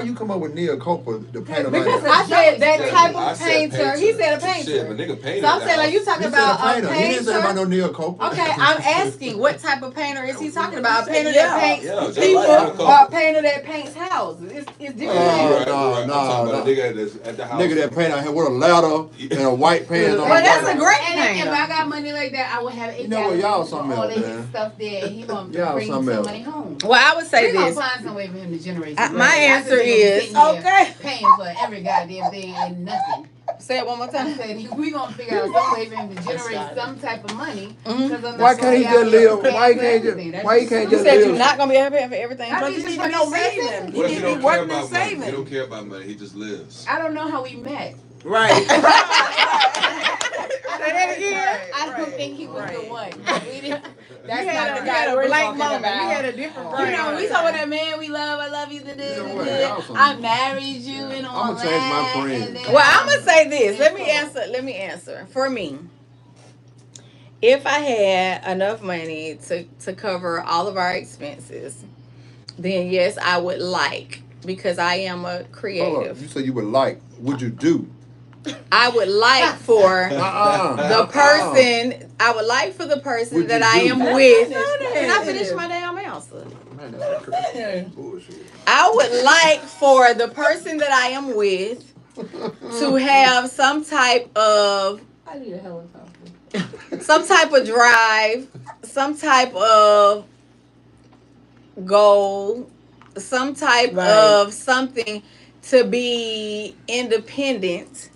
you come up with Neil Copa, the painter like Because that? I said that Yeah, type I of said painter. He said a Shit, painter. but nigga painted So I'm the saying, are you house. talking He said a about a painter. He didn't say about painter? no Neil Copa. Okay, I'm asking what type of painter is he talking about? A painter Yeah. that paints Yeah, just people like Neil or a Copa. painter that paints houses? It's different. Oh, things. no, I'm talking about no. a nigga that's at the house. Nigga that paint out here with a ladder and a white pants on. Well, that's a great And if painter. I got money like that, I would have You know what, y'all something all else, of man. his stuff there, and he gonna Y'all bring some something else. money home. Well, I would say We gonna this. find some way for him to generate My some money. answer I just think him is sitting here okay. paying for every goddamn thing and nothing. Say it one more I time. said we gonna figure out some way for him to generate some type of money. Mhm. 'Cause I'm Why not can't he gonna just be out here live? paying Why he for can't everything. just? That's Why he just can't You just said live? you're not gonna be able to pay for everything. I But mean, you just need what no he said. reason. What if You he need to don't be care working and about money? He saving. don't care about money. He just lives. I don't know how we met. right. Say that again. I don't think he was the one. We didn't, that's We not had the a, guy we're blank talking moment. about. We had a different You brain. know, we talking about that man we love. I love you. know what, y'all some- I married you and all I'ma change my that, friends. and then Well, I'm gonna say this. Let me Yes, answer. Let me answer. For me, if I had enough money to cover all of our expenses, then yes, I would like, because I am a Hold up. creative. You said you would like. Would you do? I would like for the person. I would like for the person Would that you I do? am with. Can I finish my damn answer? Man, that's crazy. Bullshit. I would like for the person that I am with to have some type of I need a helicopter. drive, some type of goal, some type of something to be independent,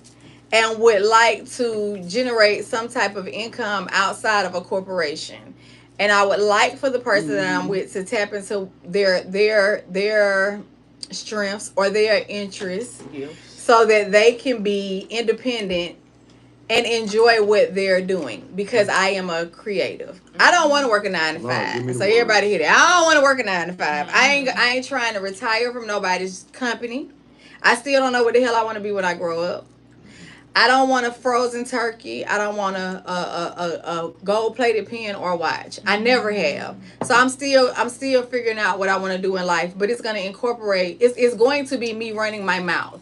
and would like to generate some type of income outside of a corporation. And I would like for the person that I'm with to tap into their strengths or their interests so that they can be independent and enjoy what they're doing, because I am a creative. I don't want to work a 9 to Lord, give me 5. the So words. everybody hear that. I don't want to work a 9 to 5. I ain't trying to retire from nobody's company. I still don't know what the hell I want to be when I grow up. I don't want a frozen turkey. I don't want a gold plated pen or watch. I never have. So I'm still figuring out what I want to do in life. But it's going to incorporate. It's going to be me running my mouth.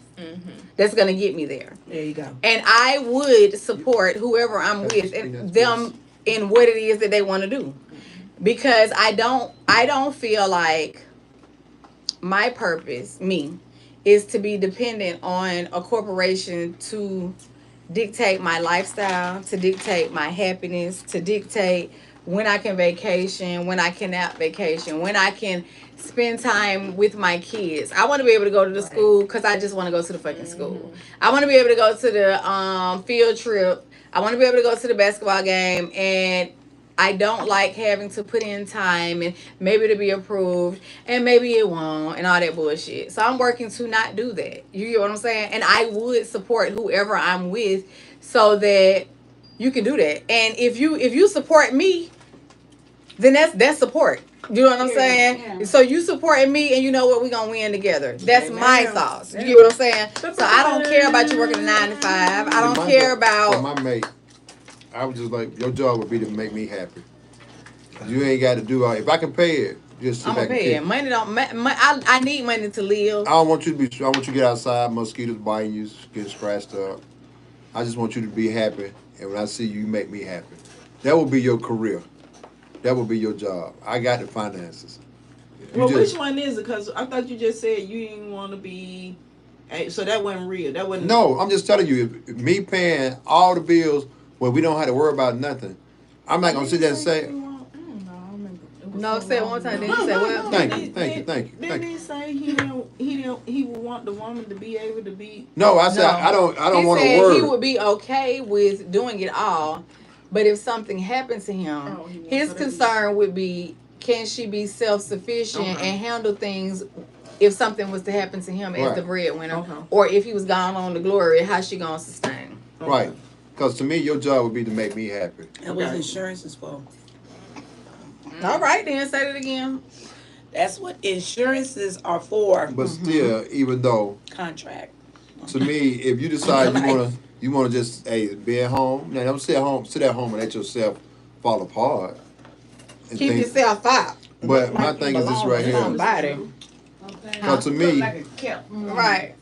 that's gonna get me there. There you go. And I would support whoever I'm with and them in what it is that they want to do, because I don't feel like my purpose, me, is to be dependent on a corporation to dictate my lifestyle, to dictate my happiness, to dictate when I can vacation, when I cannot vacation, when I can spend time with my kids. I want to be able to go to the school because I just want to go to the fucking school. I want to be able to go to the field trip. I want to be able to go to the basketball game, and I don't like having to put in time and maybe to be approved and maybe it won't and all that bullshit. So I'm working to not do that. You get what I'm saying? And I would support whoever I'm with so that you can do that. And if you support me, then that's support. You know what I'm saying? Yeah. So you supporting me, and you know what, we're gonna win together. That's my sauce. You get what I'm saying? So I don't care about you working a 9 to 5. I don't care about. For my mate, I was just like, your job would be to make me happy. You ain't got to do all. If I can pay it, just sit I'm back gonna and pay keep. it. Money don't. I need money to live. I don't want you to be. I want you to get outside, mosquitoes biting you, getting scratched up. I just want you to be happy, and when I see you, you make me happy. That will be your career. That will be your job. I got the finances. Well, which one is it? Because I thought you just said you didn't want to be. So that wasn't real. That wasn't. No, I'm just telling you. If me paying all the bills, where we don't have to worry about nothing. I'm not gonna sit there and say. No, say it one time. Then you say, well, Thank you. Didn't he say he would want the woman to be able to be? No, I said No. I don't He want to said worry. he would be okay with doing it all, but if something happened to him, his concern would be, can she be self-sufficient and handle things if something was to happen to him as the breadwinner, or if he was gone on to glory, how's she gonna sustain? Right, because to me, your job would be to make me happy. And what insurance is for? All right, then say it again. That's what insurances are for. But still, even though Contract. to me, if you decide you wanna just be at home, now don't sit at home and let yourself fall apart. Keep yourself out. But my thing is this right here. Somebody. Because to me, Right.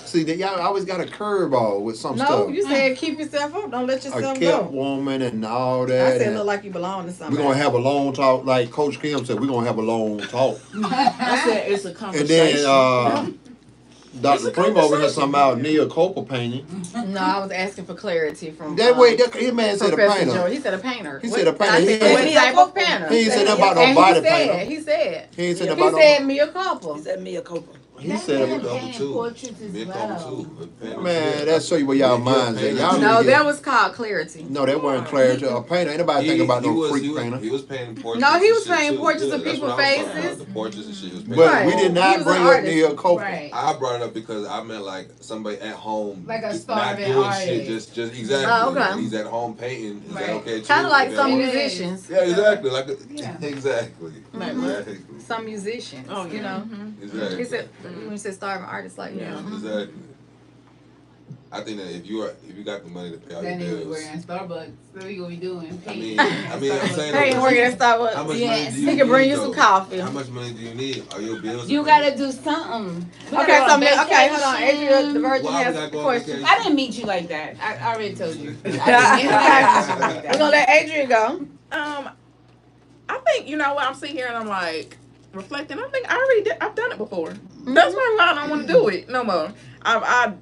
see that y'all always got a curveball with some stuff. No, you said keep yourself up. Don't let A yourself kept go. woman and all I that. said look like you belong to somebody. We're gonna have a long talk, like Coach Kim said. We're gonna have a long talk. I said it's a And conversation. then Dr. Pr1ma over here talking about Neocopa painting. No, I was asking for clarity from That way, his man said a Professor painter. Joe. He said a painter. He said a painter. I He said, ain't what say- type of painter? He ain't said nothing about no And body he said, painter. he said. He ain't said nothing He about said no. me a couple. He said Mia Copa. He said, Couple too. Portraits as Big well. couple too. man, that show you where y'all minds at. Y'all No, need to that get- was called clarity. No, that wasn't clarity. A painter. Ain't nobody thinking about no freak painter. He was painting portraits. No, he and was shit, painting too. portraits of that's people's what I was talking about, faces. The portraits and shit. He was painting. But Right. we did He not was an bring up artist. Neocopa. Right. I brought it up because I meant like somebody at home, Like a not starving doing artist. shit, just exactly. Oh, okay. He's at home painting. Is that Right. okay too? Kind of like If some they want- musicians. Yeah, exactly. Like Yeah. exactly. Like Some musicians. Oh, yeah. You know. Exactly. He said when he said starving artists, like Exactly. I think that if you got the money to pay all your That nigga bills, working at Starbucks. What are you gonna be doing? I mean, I'm saying, Hey, though, working at how Starbucks. much money Yes. do you He can bring need, you some though? coffee. How much money do you need? Are your bills? You are gotta do something. We Okay, gotta so go on okay, hold on. vacation. Adria, the Virgin Why we has gotta a go on question. vacation? I didn't meet you like that. I already told you. I didn't meet you We're gonna let Adria go. I think, you know what, I'm sitting here and I'm like reflecting. I think I already did. I've done it before. That's probably why I don't want to do it no more. I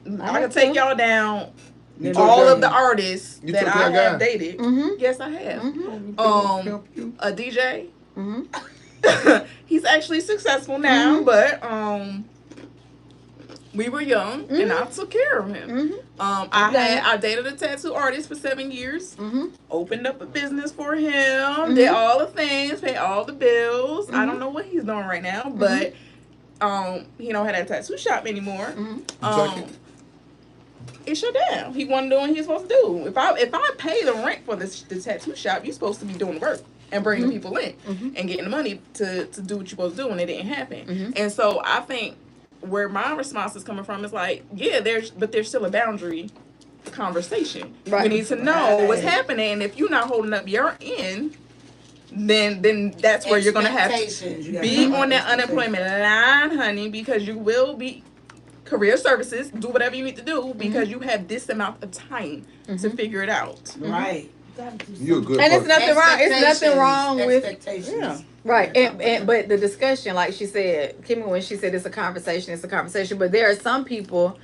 can take y'all down. You took All care of the artists You that took I that guy? have dated. Mm-hmm. Yes, I have. Mm-hmm. A DJ. Mm-hmm. He's actually successful now, but we were young and I took care of him. Mm-hmm. I dated a tattoo artist for 7 years. Mm-hmm. Opened up a business for him. Did all the things, paid all the bills. I Mhm. don't know what he's doing right now, but he don't have that tattoo shop anymore. It shut down. He wasn't doing what he was supposed to do. If I pay the rent for the tattoo shop, you're supposed to be doing the work and bringing the people in and getting the money to do what you're supposed to do, and it didn't happen. And so I think where my response is coming from is like, yeah, there's still a boundary conversation. Right. We need to know what's happening, and if you're not holding up your end, then that's where you're gonna have to Expectations. You gotta be have on that expectations. unemployment line, honey, because you will be career services, do whatever you need to do because you have this amount of time to figure it out. Right. You're a good And it's person. nothing wrong. It's nothing wrong with expectations. Yeah. right. And but the discussion, like she said, Kimmy, when she said it's a conversation, it's a conversation. But there are some people.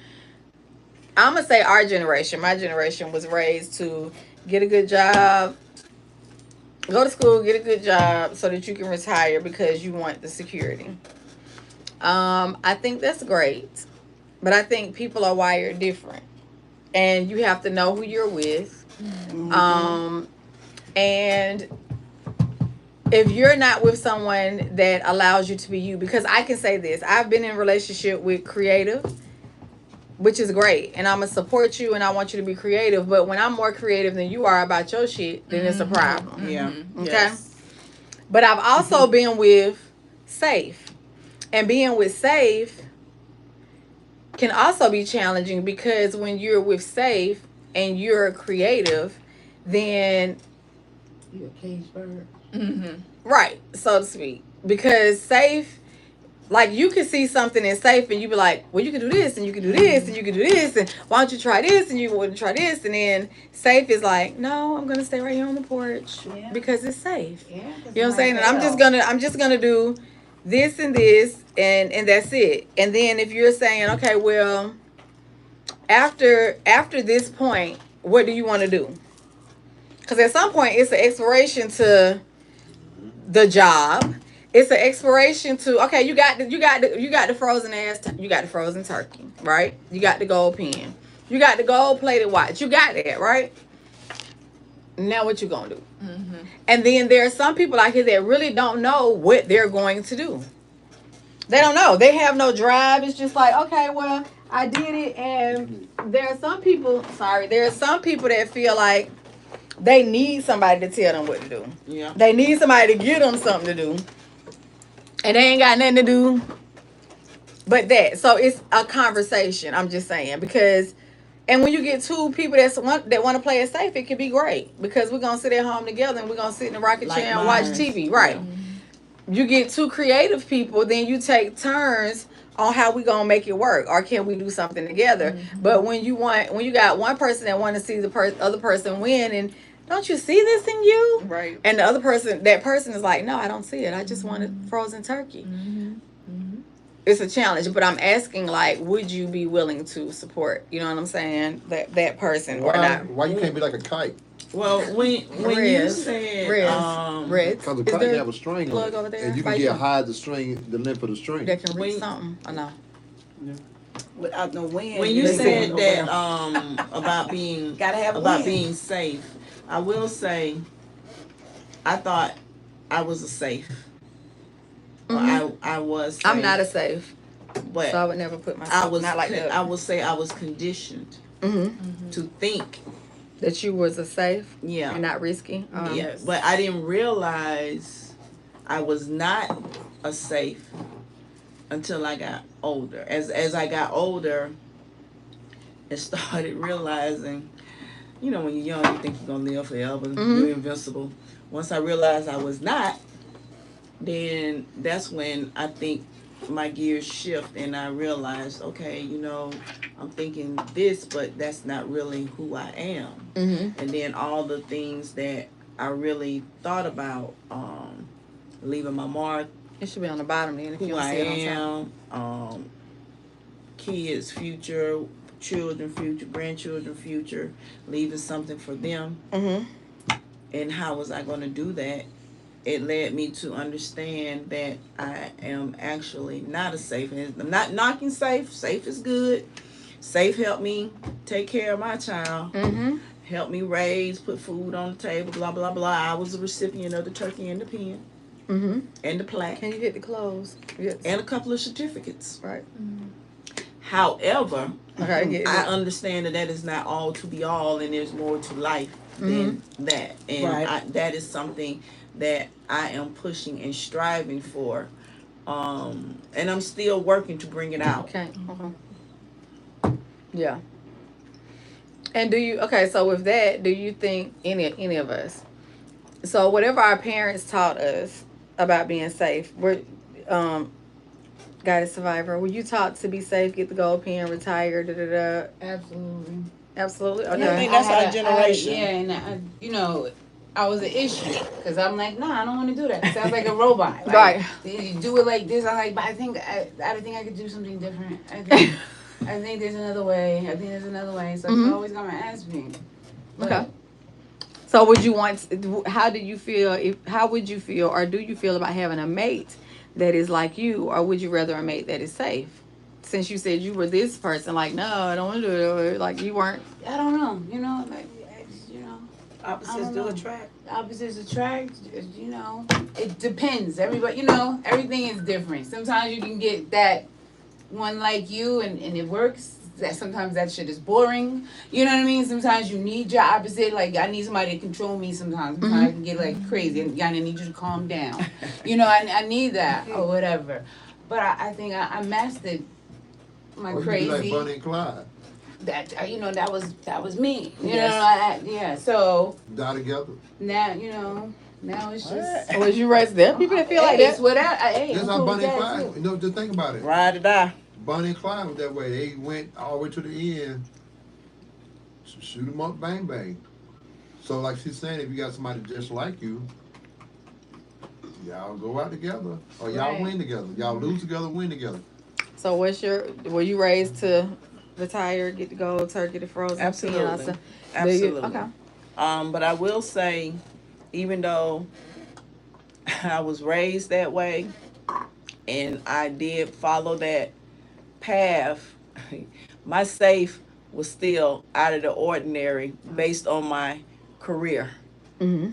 I'm gonna say our generation. My generation was raised to get a good job, go to school, get a good job, so that you can retire because you want the security. I think that's great, but I think people are wired different, and you have to know who you're with. Um, and if you're not with someone that allows you to be you, because I can say this, I've been in a relationship with creative, which is great, and I'm gonna support you and I want you to be creative, but when I'm more creative than you are about your shit, then it's a problem. Yeah. Okay. Yes. But I've also been with safe, and being with safe can also be challenging because when you're with safe and you're creative, then You a cage bird. right, so to speak, because safe, like you can see something in safe and you be like, well, you can do this and you can do this and you can do this, and why don't you try this and you wouldn't try this, and then safe is like, no, I'm gonna stay right here on the porch because it's safe. Yeah. You know what I'm saying? And I'm just gonna do this and this, and that's it. And then if you're saying, okay, well, after this point, what do you want to do? Because at some point it's an expiration to the job. It's an expiration to, okay, you got the frozen you got the frozen turkey, right? You got the gold pen, you got the gold plated watch, you got that, right? Now what you gonna do? And then there are some people out here that really don't know what they're going to do. They don't know. They have no drive. It's just like, okay, well, I did it, and there are some people. Sorry, there are some people that feel like they need somebody to tell them what to do. Yeah. They need somebody to give them something to do, and they ain't got nothing to do but that. So it's a conversation. I'm just saying, because, and when you get two people that want to play it safe, it can be great because we're gonna sit at home together and we're gonna sit in the rocking Like chair and watch mine. TV, right? You get two creative people, then you take turns on how we gonna make it work, or can we do something together? But when you got one person that want to see the other person win, and don't you see this in you? Right. And the other person, that person is like, no, I don't see it. I just wanted frozen turkey. It's a challenge, but I'm asking, like, would you be willing to support? You know what I'm saying? That person or not? Why you can't be like a kite? Well, when you said Reds. Because the Is kite there have a string on plug it, over there? and you can Right get here. hide the string, the length of the string. That can reach When- something. I know. Without no wind. when you They said said that about being Gotta have about wind. being safe, I will say I thought I was a safe. Well, I was safe, I'm not a safe, but so I would never put myself. I was not like that. I would say I was conditioned to think That you was a safe yeah and not risky. yeah, Yes. but I didn't realize I was not a safe until I got older. As I got older and started realizing, you know, when you're young, you think you're gonna live forever, you're invincible. Once I realized I was not, then that's when I think my gears shift and I realized, okay, you know, I'm thinking this, but that's not really who I am. And then all the things that I really thought about, leaving my mark, It should be on the bottom then if you who don't I see it on top. am, kids' future, children' future, grandchildren' future, leaving something for them. And how was I going to do that? It led me to understand that I am actually not a safe. And I'm not knocking safe. Safe is good. Safe helped me take care of my child. Helped me raise, put food on the table, blah, blah, blah. I was a recipient of the turkey and the pen and the plaque Can you get the clothes? Yes. and a couple of certificates. Right. However, Okay. I understand that that is not all to be all, and there's more to life than that. And Right. that is something that I am pushing and striving for. And I'm still working to bring it out. Okay. Yeah. And so with that, do you think any of us, so whatever our parents taught us about being safe, Guided survivor. Were you taught to be safe, get the gold pen, retire, da da da? Absolutely. Absolutely. And I Okay. think that's our I generation. yeah, and I was an issue because I'm like, nah, I don't want to do that. It sounds like a robot. Like, Right. you do it like this. I'm like, but I think I could do something different. I think there's another way. I think there's another way. So you always gonna ask me. But, Okay. So would you want? How do you feel? How would you feel, or do you feel about having a mate that is like you, or would you rather a mate that is safe? Since you said you were this person, like no, I don't want to do it, or like you weren't. I don't know. Like, Opposites do attract. Opposites attract. It depends. Everybody, everything is different. Sometimes you can get that one like you, and it works. That sometimes that shit is boring. You know what I mean? Sometimes you need your opposite. Like I need somebody to control me. Sometimes I can get like crazy, and I need you to calm down. I need that or whatever. But I think I mastered my Or you crazy. be like Bonnie and Clyde. That was me. Yes. So Die together. now it's just. Was you raised there? People that feel like It's that. whatever. Hey, That's I'm how cool with Bonnie and that Clyde. too. Just think about it. Ride or die. Bonnie and Clyde was that way. They went all the way to the end. Shoot them up, bang bang. So like she's saying, if you got somebody just like you, y'all go out together, or y'all Right. win together. Y'all lose together, win together. So were you raised to retire, get the gold, turkey, the frozen Absolutely. peanuts? Absolutely. Okay. But I will say, even though I was raised that way and I did follow that path, my safe was still out of the ordinary based on my career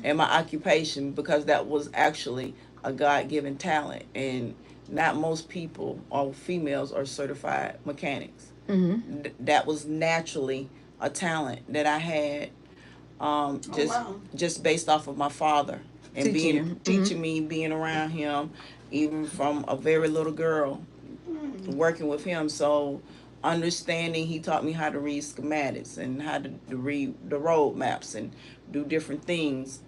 and my occupation, because that was actually a God-given talent, and not most people or females are certified mechanics. That was naturally a talent that I had, just based off of my father and teaching me, being around him, even from a very little girl, working with him. So understanding, he taught me how to read schematics and how to read the road maps and do different things.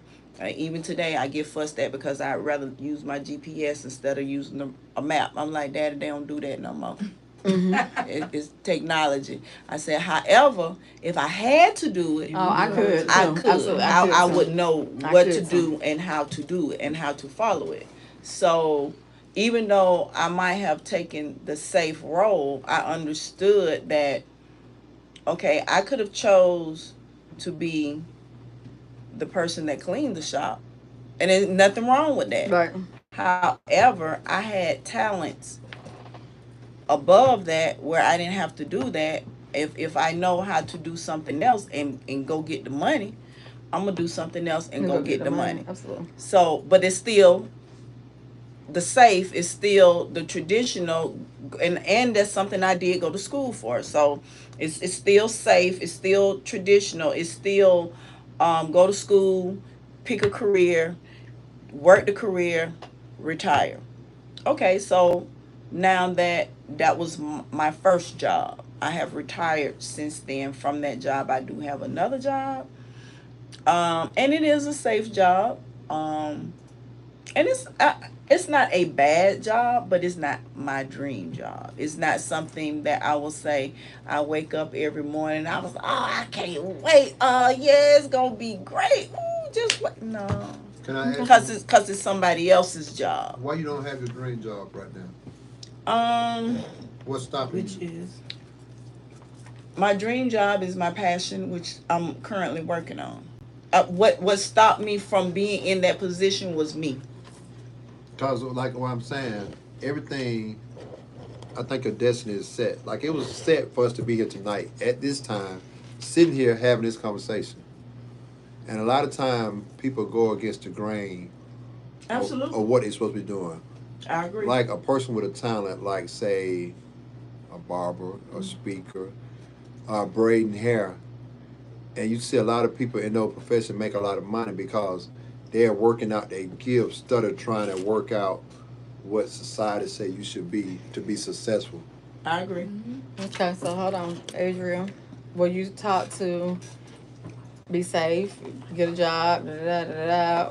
Even today, I get fussed at because I'd rather use my GPS instead of using a map. I'm like, Daddy, they don't do that no more. It's technology. I said, however, if I had to do it, I could. I too. could. Absolutely, I too. would know I what could to too. do and how to do it and how to follow it. So even though I might have taken the safe role, I understood that, okay, I could have chose to be the person that cleaned the shop, and there's nothing wrong with that. Right. However, I had talents above that where I didn't have to do that. If I know how to do something else and go get the money, I'm gonna do something else and go get the money. Absolutely. So, but it's still, the safe is still the traditional, and that's something I did go to school for. So it's still safe, it's still traditional, it's still, go to school, pick a career, work the career, retire. Okay, so now that was my first job. I have retired since then from that job. I do have another job, and it is a safe job. And it's not a bad job, but it's not my dream job. It's not something that I will say I wake up every morning. I was, oh, I can't wait. Yeah, it's gonna be great. Ooh, just wait. No, Can I because ask it's somebody else's job. why you don't have your dream job right now? Um, What's stopping which you? is my dream job is my passion, which I'm currently working on. What stopped me from being in that position was me. Because like what I'm saying, everything, I think a destiny is set. Like it was set for us to be here tonight at this time, sitting here having this conversation. And a lot of time people go against the grain Absolutely, of what they're supposed to be doing. I agree. Like a person with a talent, like say a barber, a speaker, braiding hair, and you see a lot of people in those profession make a lot of money because they're working out their gifts instead of trying to work out what society say you should be to be successful. I agree. Okay, so hold on, Adriel. Were you taught to be safe, get a job,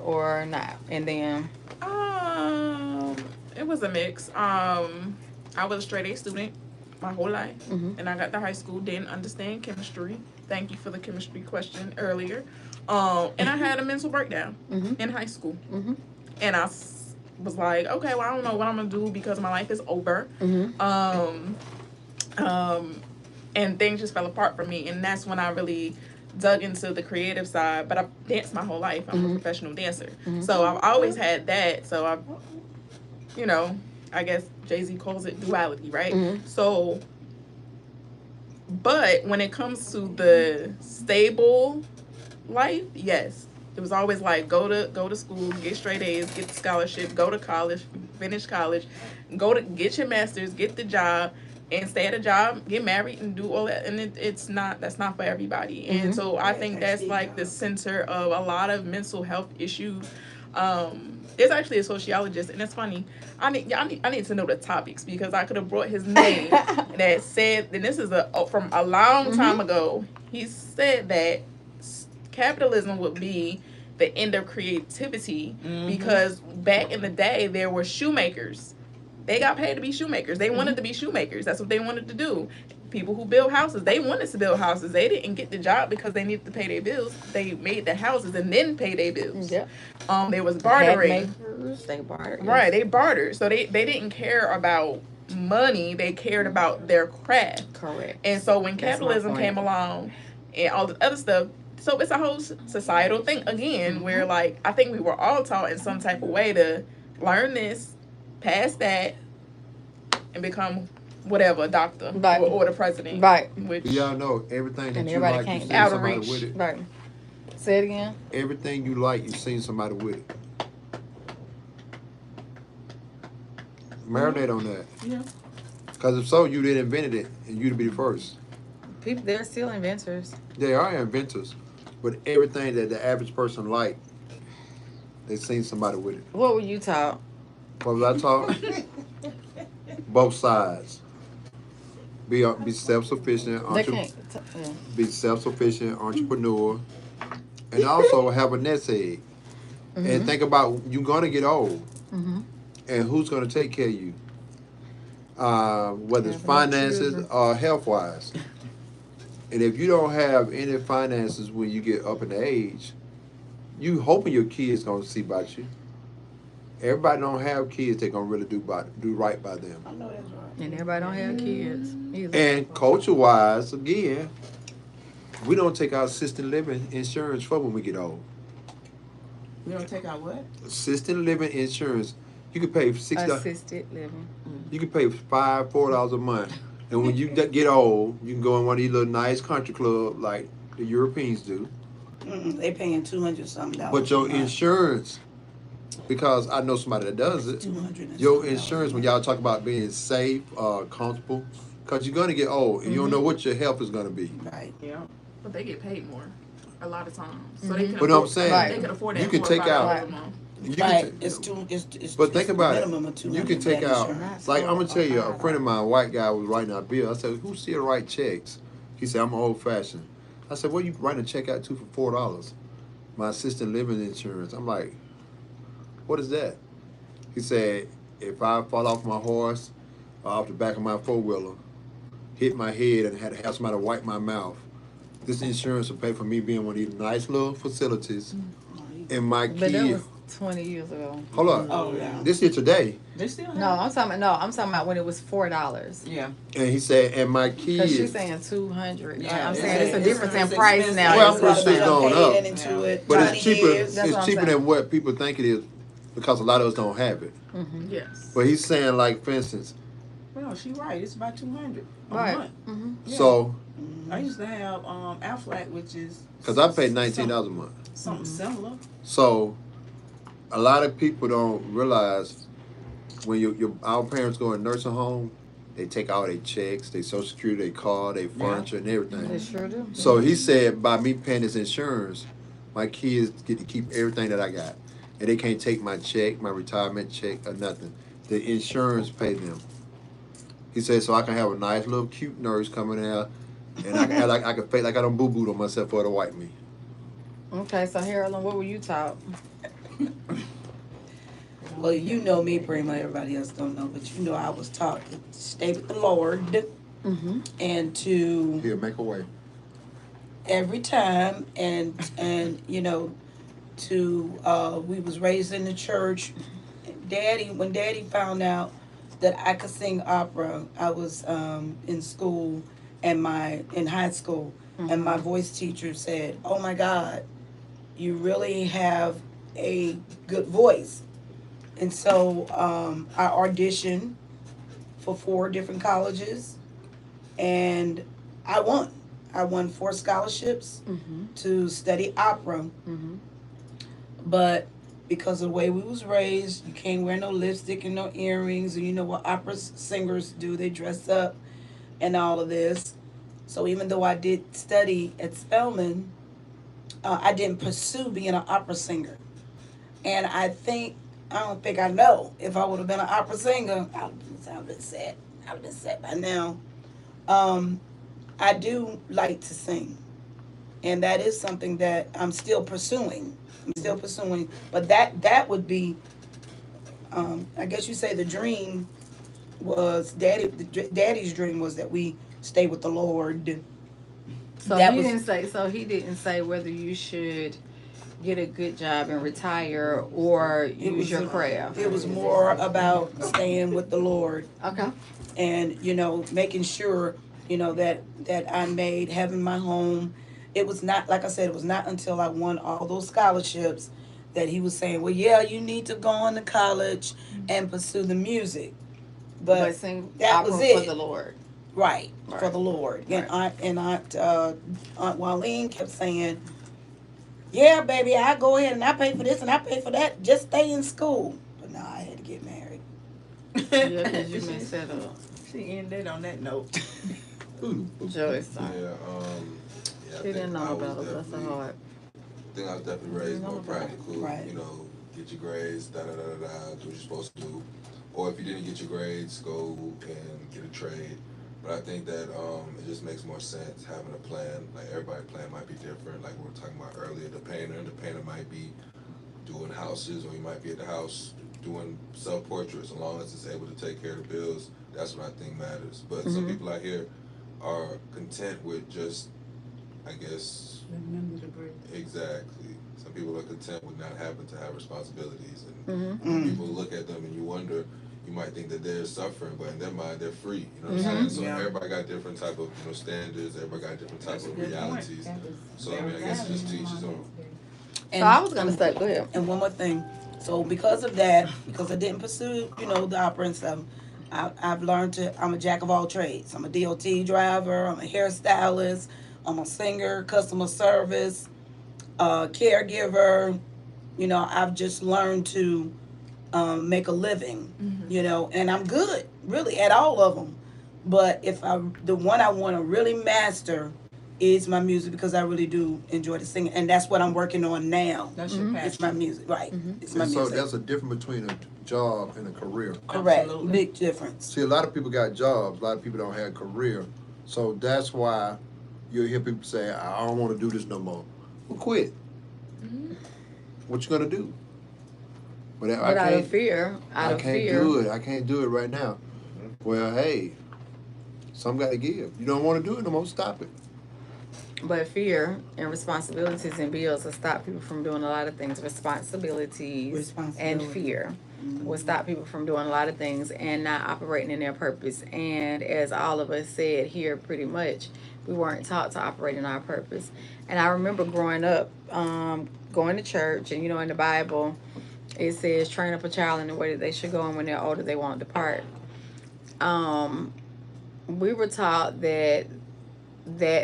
or not? And then Um, it was a mix. I was a straight A student my whole life, and I got to high school, didn't understand chemistry. Thank you for the chemistry question earlier. And I had a mental breakdown in high school, and I was like, okay, well, I don't know what I'm gonna do because my life is over. And things just fell apart for me, and that's when I really dug into the creative side. But I've danced my whole life. I'm a professional dancer, so I've always had that. So I've, you know, I guess Jay-Z calls it duality, right? So, but when it comes to the stable life, yes, it was always like go to school, get straight A's, get the scholarship, go to college, finish college, go to get your master's, get the job, and stay at a job, get married, and do all that. And that's not for everybody. And so I think that's like the center of a lot of mental health issues. There's actually a sociologist, and it's funny. I need to know the topics because I could have brought his name that said, and this is from a long time ago. He said that capitalism would be the end of creativity because back in the day there were shoemakers. They got paid to be shoemakers. They wanted to be shoemakers. That's what they wanted to do. People who build houses, they wanted to build houses. They didn't get the job because they needed to pay their bills. They made the houses and then pay their bills. Yep. There was bartering. Makers, they bartered. Right, they bartered. So they didn't care about money. They cared about their craft. Correct. And so when capitalism came along and all the other stuff, so it's a whole societal thing again where like I think we were all taught in some type of way to learn this, pass that, and become whatever, a doctor or the president. Right. Which y'all know everything that you like, you seen somebody with it. Right. Say it again. Everything you like, you seen somebody with it. Marinate on that. Yeah. Because if so, you didn't invent it, and you'd be the first. People, they're still inventors. They are inventors, but everything that the average person like, they seen somebody with it. What were you taught? What was I taught? Both sides. Be self-sufficient, be self-sufficient entrepreneur, and also have a nest egg. And think about you're gonna get old, and who's gonna take care of you, whether it's finances or health-wise. And if you don't have any finances when you get up in the age, you hoping your kids gonna see about you. Everybody don't have kids that gonna really do right by them. I know that's right. And everybody don't have kids either. And culture-wise, again, we don't take our assisted living insurance for when we get old. We don't take our what? Assisted living insurance. You can pay $6. Assisted living. You can pay $4 a month, and when you get old, you can go in one of these little nice country clubs like the Europeans do. They paying $200-something. But your insurance, because I know somebody that does it, your insurance, when y'all talk about being safe, comfortable, because you're going to get old and you don't know what your health is going to be. Right. Yeah. But they get paid more a lot of times. So they can But I'm saying, they can afford that. You can take out. But think about it. You can take out, like I'm going to tell you, a friend of mine, a white guy, was writing out bill. I said, who still write checks? He said, I'm old fashioned. I said, what are you writing a check out to for $4? My assisted living insurance. I'm like, what is that? He said, if I fall off my horse or off the back of my four-wheeler, hit my head and had to have somebody wipe my mouth, this insurance will pay for me being one of these nice little facilities and my But that was kid. 20 years ago. Hold on. Oh, yeah. This here today. They still have I'm talking about when it was $4. Yeah. And he said, and my kid. Because she's saying 200. Yeah, I'm saying it's a difference in price expensive. now. Well, of course, it's going up. Into it. But it's cheaper. Years. That's what It's I'm cheaper saying. than what people think it is because a lot of us don't have it. Yes. But he's saying, like, for instance, Well, she's right. It's about $200 a Right. month. Yeah. so, I used to have Aflac, which is because I pay $19 a month. something similar. So, a lot of people don't realize when our parents go in nursing home, they take all their checks, their Social Security, their car, their furniture, and everything. They sure do. So he said, by me paying this insurance, my kids get to keep everything that I got, and they can't take my check, my retirement check, or nothing. The insurance pay them. He said, so I can have a nice little cute nurse coming out, and I can act like I can fake like I don't boo-booed on myself for her to wipe me. Okay, so Harold, what were you taught? Well, you know me, Pr1ma. Everybody else don't know, but you know I was taught to stay with the Lord and to He'll make a way. every time, and to we was raised in the church. When Daddy found out that I could sing opera, I was in school and my in high school, and my voice teacher said, "Oh my God, you really have a good voice." And so I auditioned for 4 different colleges, and I won. I won 4 scholarships to study opera. But because of the way we was raised, you can't wear no lipstick and no earrings, and you know what opera singers do, they dress up and all of this. So even though I did study at Spelman, I didn't pursue being an opera singer. And I don't think I know if I would have been an opera singer, I would have been sad. I would have been sad by now. Um, I do like to sing, and that is something that I'm still pursuing. I'm still pursuing, but that would be, I guess you say the dream was Daddy's dream was that we stay with the Lord. So That he was didn't say. So he didn't say whether you should get a good job and retire or use your craft. it was more about staying with the Lord, Okay. and making sure that I made heaven my home. It was not, like I said, it was not until I won all those scholarships that he was saying, well, yeah, you need to go on to college and pursue the music. But But sing that opera was for it. the Lord. Right, for Right. the Lord. And Right. Aunt Waleem kept saying, yeah, baby, I go ahead and I pay for this and I pay for that. Just stay in school. But no, I had to get married. Yeah, because you messed that up. She ended on that note. Joyce. Yeah, yeah, I She didn't think know I no was better. Bless her definitely, heart. I think I was definitely She raised didn't know more no better. practical. Right. Get your grades, da da da da da, do what you're supposed to do. Or if you didn't get your grades, go and get a trade. But I think that it just makes more sense having a plan. Like everybody's plan might be different. Like we were talking about earlier, the painter might be doing houses, or you might be at the house doing self portraits. As long as it's able to take care of the bills, that's what I think matters. But some people out here are content with just, I guess, Remember the break. exactly. Some people are content with not having to have responsibilities, and when Mm. people look at them and you wonder, you might think that they're suffering, but in their mind they're free. You know what I'm saying? So Yeah. everybody got different type of standards. Everybody got different type That's a of good point. realities. So I mean, I guess it just teaches them. So I was gonna say, go ahead. And one more thing. So because of that, because I didn't pursue, the opera and stuff, I've learned I'm a jack of all trades. I'm a DOT driver. I'm a hairstylist. I'm a singer, customer service, caregiver. I've just learned to make a living. And I'm good, really, at all of them. But the one I want to really master is my music, because I really do enjoy the singing, and that's what I'm working on now. That's your It's my passion. music, right? It's my And so music. there's a difference between a job and a career. Correct. Absolutely. Big difference. See, a lot of people got jobs. A lot of people don't have a career. So that's why you hear people say, "I don't want to do this no more." Well, quit. What you gonna do? But I But out of can't. fear, I can't do it. I can't do it right now. Well, hey, some got to give. You don't want to do it no more. Stop it. But fear and responsibilities and bills will stop people from doing a lot of things. Responsibilities and fear will stop people from doing a lot of things and not operating in their purpose. And as all of us said here, pretty much, we weren't taught to operate in our purpose. And I remember growing up, going to church, and in the Bible, it says, train up a child in the way that they should go, and when they're older, they won't depart. Um, we were taught that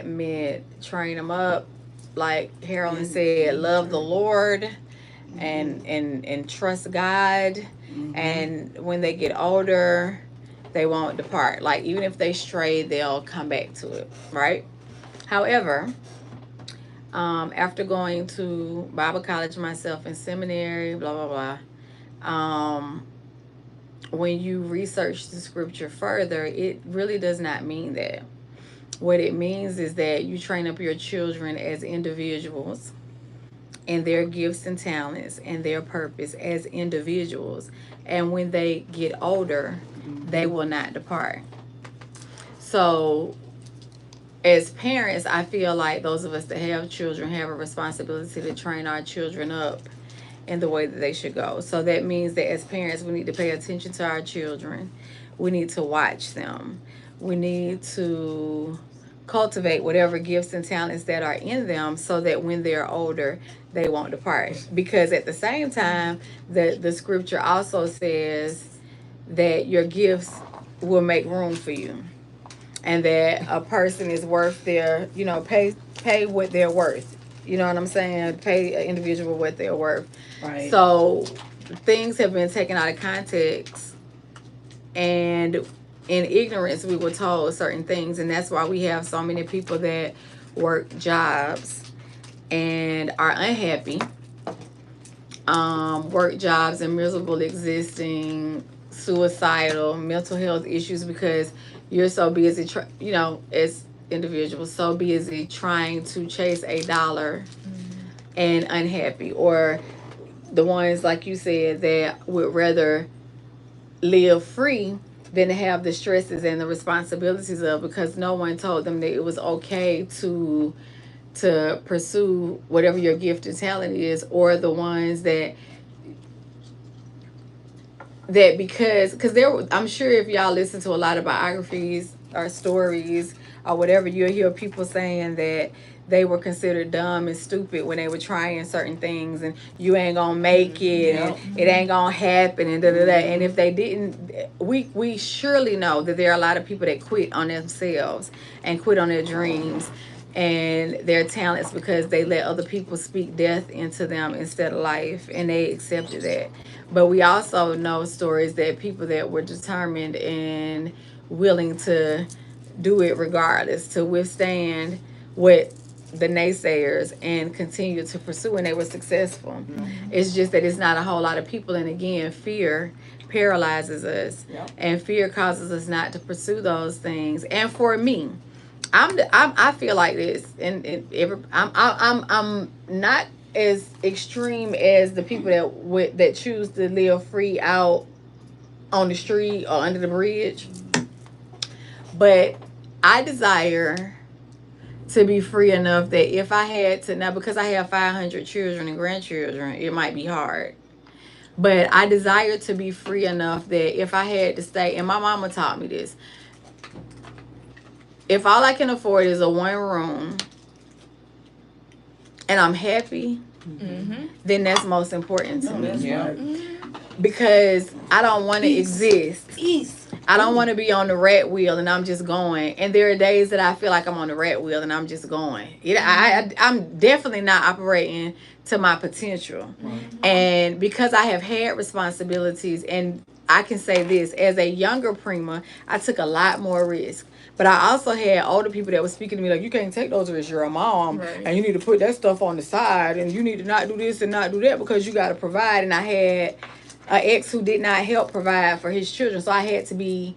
meant train them up, like Harold said, love the Lord and trust God, and when they get older, they won't depart. Like even if they stray, they'll come back to it, right? However, after going to Bible college myself and seminary, blah blah blah, when you research the scripture further, it really does not mean that. What it means is that you train up your children as individuals, in their gifts and talents and their purpose as individuals. And when they get older, they will not depart. So, as parents, I feel like those of us that have children have a responsibility to train our children up in the way that they should go. So that means that as parents, we need to pay attention to our children. We need to watch them. We need to cultivate whatever gifts and talents that are in them so that when they're older, they won't depart. Because at the same time, the scripture also says that your gifts will make room for you, and that a person is worth their, pay what they're worth. You know what I'm saying? Pay an individual what they're worth. Right. So things have been taken out of context, and in ignorance we were told certain things, and that's why we have so many people that work jobs and are unhappy, work jobs and miserable existing, suicidal, mental health issues, because you're so busy, as individuals, so busy trying to chase a dollar and unhappy. Or the ones, like you said, that would rather live free than to have the stresses and the responsibilities of, because no one told them that it was okay to pursue whatever your gift or talent is. Or the ones that because I'm sure if y'all listen to a lot of biographies or stories or whatever, you'll hear people saying that they were considered dumb and stupid when they were trying certain things, and you ain't gonna make it, and it ain't gonna happen, and da da da. And if they didn't, we surely know that there are a lot of people that quit on themselves and quit on their dreams and their talents because they let other people speak death into them instead of life, and they accepted that. But we also know stories that people that were determined and willing to do it regardless, to withstand what the naysayers, and continue to pursue, and they were successful. It's just that it's not a whole lot of people, and again, fear paralyzes us, and fear causes us not to pursue those things. And for me, I feel like this, I'm not as extreme as the people that choose to live free out on the street or under the bridge, but I desire to be free enough that if I had to, now because I have 500 children and grandchildren, it might be hard, but I desire to be free enough that if I had to stay, and my mama taught me this, if all I can afford is a one room and I'm happy, then that's most important to me. Yeah. Because I don't want to exist. I don't want to be on the rat wheel and I'm just going. And there are days that I feel like I'm on the rat wheel and I'm just going. I'm definitely not operating to my potential. And because I have had responsibilities, and I can say this, as a younger Pr1ma, I took a lot more risk. But I also had older people that were speaking to me like, you can't take those risks. You're a mom, and you need to put that stuff on the side, and you need to not do this and not do that because you got to provide. And I had an ex who did not help provide for his children, so I had to be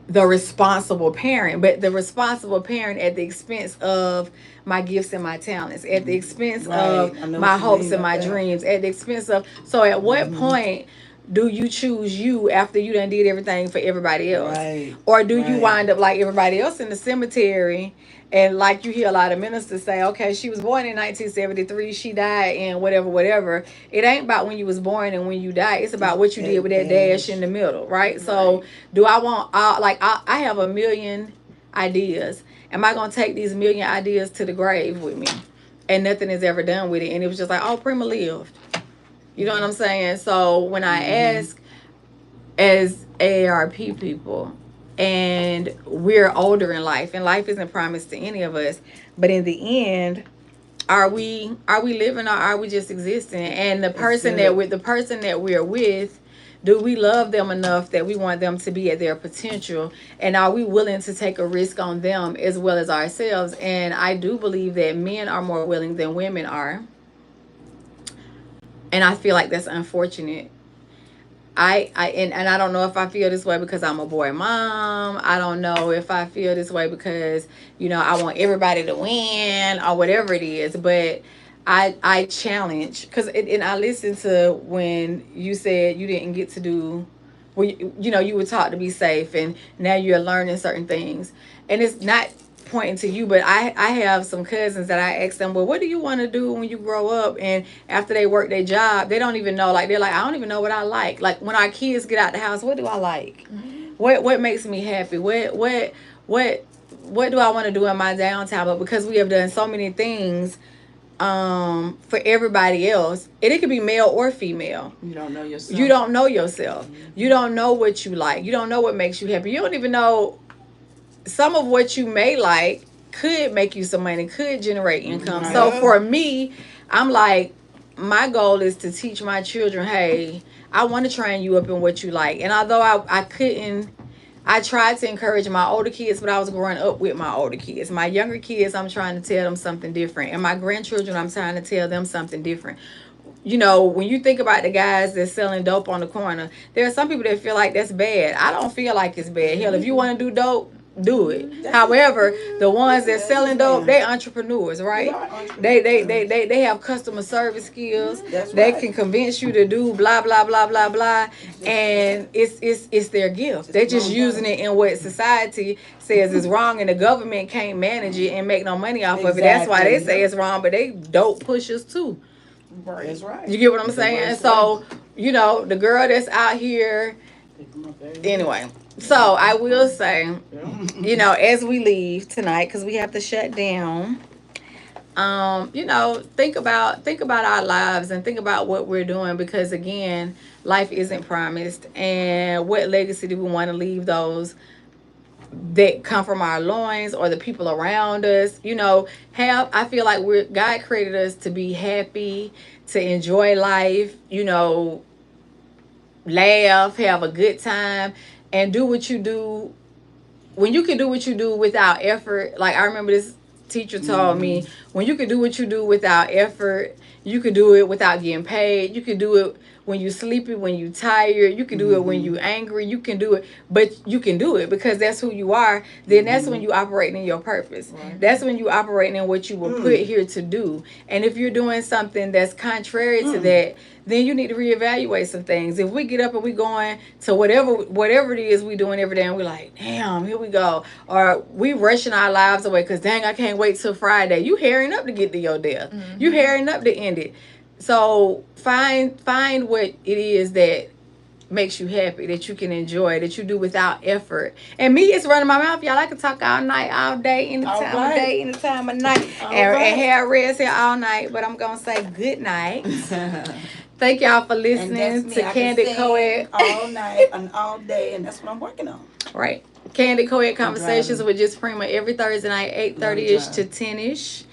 the responsible parent, but the responsible parent at the expense of my gifts and my talents, at the expense of my hopes and my dreams, at the expense of. So at what point do you choose you after you done did everything for everybody else? Or do you wind up like everybody else in the cemetery? And like you hear a lot of ministers say, okay, she was born in 1973, she died in whatever, whatever. It ain't about when you was born and when you died. It's about what you did with that dash in the middle, right? So do I want, I have a million ideas. Am I going to take these million ideas to the grave with me? And nothing is ever done with it. And it was just like, oh, Pr1ma lived. You know what I'm saying? So when I ask, as AARP people, and we're older in life, and life isn't promised to any of us, but in the end, are we living, or are we just existing? And the person that we're with, do we love them enough that we want them to be at their potential? And are we willing to take a risk on them as well as ourselves? And I do believe that men are more willing than women are. And I feel like that's unfortunate. And I don't know if I feel this way because I'm a boy mom. I don't know if I feel this way because, I want everybody to win or whatever it is. But I challenge because and I listened to when you said you didn't get to do, well, you were taught to be safe, and now you're learning certain things, and it's not pointing to you, but I have some cousins that I ask them, well, what do you want to do when you grow up? And after they work their job, they don't even know. Like they're like, I don't even know what I like. Like when our kids get out the house, what do I like? What makes me happy? What do I want to do in my downtime? But because we have done so many things for everybody else, and it could be male or female, You don't know yourself. you don't know yourself. You don't know what you like. You don't know what makes you happy. You don't even know some of what you may like could make you some money, could generate income. Right. So for me, I'm like, my goal is to teach my children, hey, I want to train you up in what you like. And although I couldn't, I tried to encourage my older kids, but I was growing up with my older kids. My younger kids, I'm trying to tell them something different. And my grandchildren, I'm trying to tell them something different. When you think about the guys that's selling dope on the corner, there are some people that feel like that's bad. I don't feel like it's bad. Hell, if you want to do dope, do it. However, the ones that selling dope, they entrepreneurs, right? They have customer service skills. They can convince you to do blah blah blah blah blah, and it's their gift. They're just using it in what society says is wrong, and the government can't manage it and make no money off of it. That's why they say it's wrong, but they dope pushers too. That's right. You get what I'm saying? So, the girl that's out here, anyway. So I will say, as we leave tonight, because we have to shut down, think about our lives and think about what we're doing, because again, life isn't promised. And what legacy do we want to leave those that come from our loins or the people around us? I feel like God created us to be happy, to enjoy life, laugh, have a good time, and do what you do. When you can do what you do without effort, like I remember this teacher told me, when you can do what you do without effort, you can do it without getting paid. You can do it when you sleepy, when you tired. You can do it when you angry. You can do it, but you can do it because that's who you are. Then that's when you operating in your purpose. Right. That's when you operating in what you were put here to do. And if you're doing something that's contrary to that, then you need to reevaluate some things. If we get up and we going to whatever it is we doing every day, and we're like, damn, here we go, or we rushing our lives away because dang, I can't wait till Friday. You hurrying up to get to your death. You hurrying up to end it. So find what it is that makes you happy, that you can enjoy, that you do without effort. And me, it's running my mouth, y'all. I can talk all night, all day, any time of day, any time of night, and have reds here all night. But I'm gonna say good night. Thank y'all for listening to Candid Coed all night and all day, and that's what I'm working on. Right, Candid Coed Conversations with Just Pr1ma every Thursday night, 8:30ish to 10ish.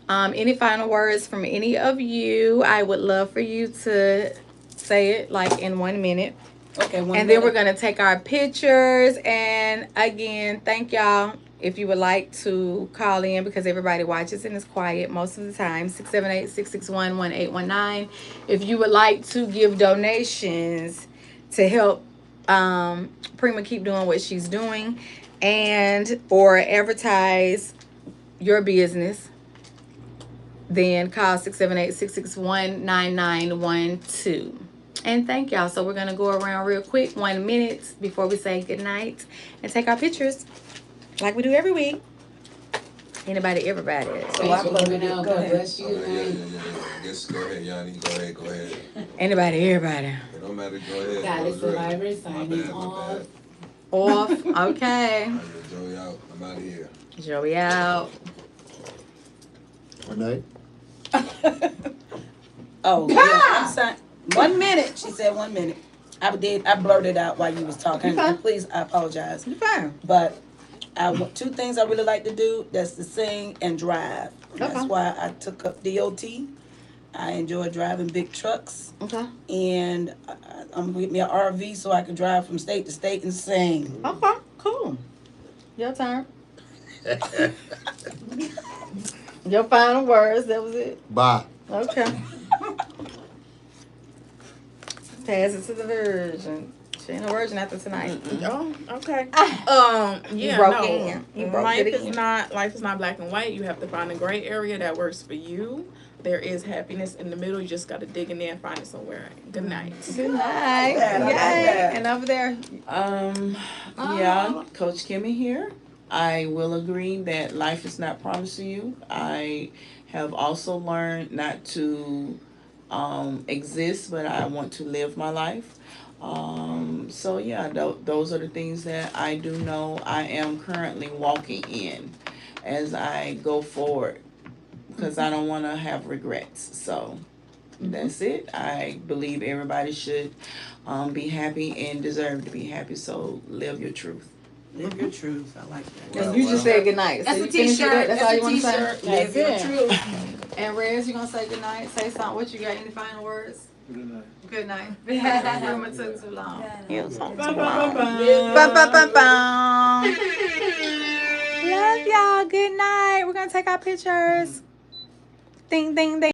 Any final words from any of you? I would love for you to say it like in 1 minute. Okay, and then we're going to take our pictures. And again, thank y'all. If you would like to call in, because everybody watches and is quiet most of the time, 678-661-1819. If you would like to give donations to help Pr1ma keep doing what she's doing, and or advertise your business, then call 678-661-9912. And thank y'all. So we're going to go around real quick, 1 minute before we say good night, and take our pictures like we do every week. Anybody, everybody. So I'm going out. God bless you. Just go ahead, Yanni. Go ahead. Anybody, everybody. It don't matter. Go ahead. Goddess Survivor signing off. Off. Okay. Joey out. I'm out of here. Joey out. Good night. Oh, yeah, I'm sorry. 1 minute. She said 1 minute. I blurted out while you was talking. And please, I apologize. You're fine. But two things I really like to do. That's to sing and drive. That's why I took up DOT. I enjoy driving big trucks. Okay. And I'm gonna get me an RV so I can drive from state to state and sing. Okay. Cool. Your turn. Your final words. That was it. Bye. Okay. Pass it to the Virgin. She ain't a virgin after tonight. Oh, okay. Yeah, broke no. in. You broke life it is in. not black and white. You have to find a gray area that works for you. There is happiness in the middle. You just got to dig in there and find it somewhere. Good night. Good night. Yay. And over there. Yeah, Coach Kimmy here. I will agree that life is not promised to you. I have also learned not to exist, but I want to live my life. So yeah, those are the things that I do know I am currently walking in as I go forward, because I don't want to have regrets. So that's it. I believe everybody should be happy and deserve to be happy. So live your truth. Live your truth. I like that. And you just said good night. That's So a you finished t-shirt. That's all you want to say? Live your That's it. truth. And Rez, you gonna say good night? Say something. What you got? Any final words? Good night. Good night. Pr1ma took too long. Yeah. It was too long. Bum. Love y'all. Good night. We're gonna take our pictures. Ding ding ding.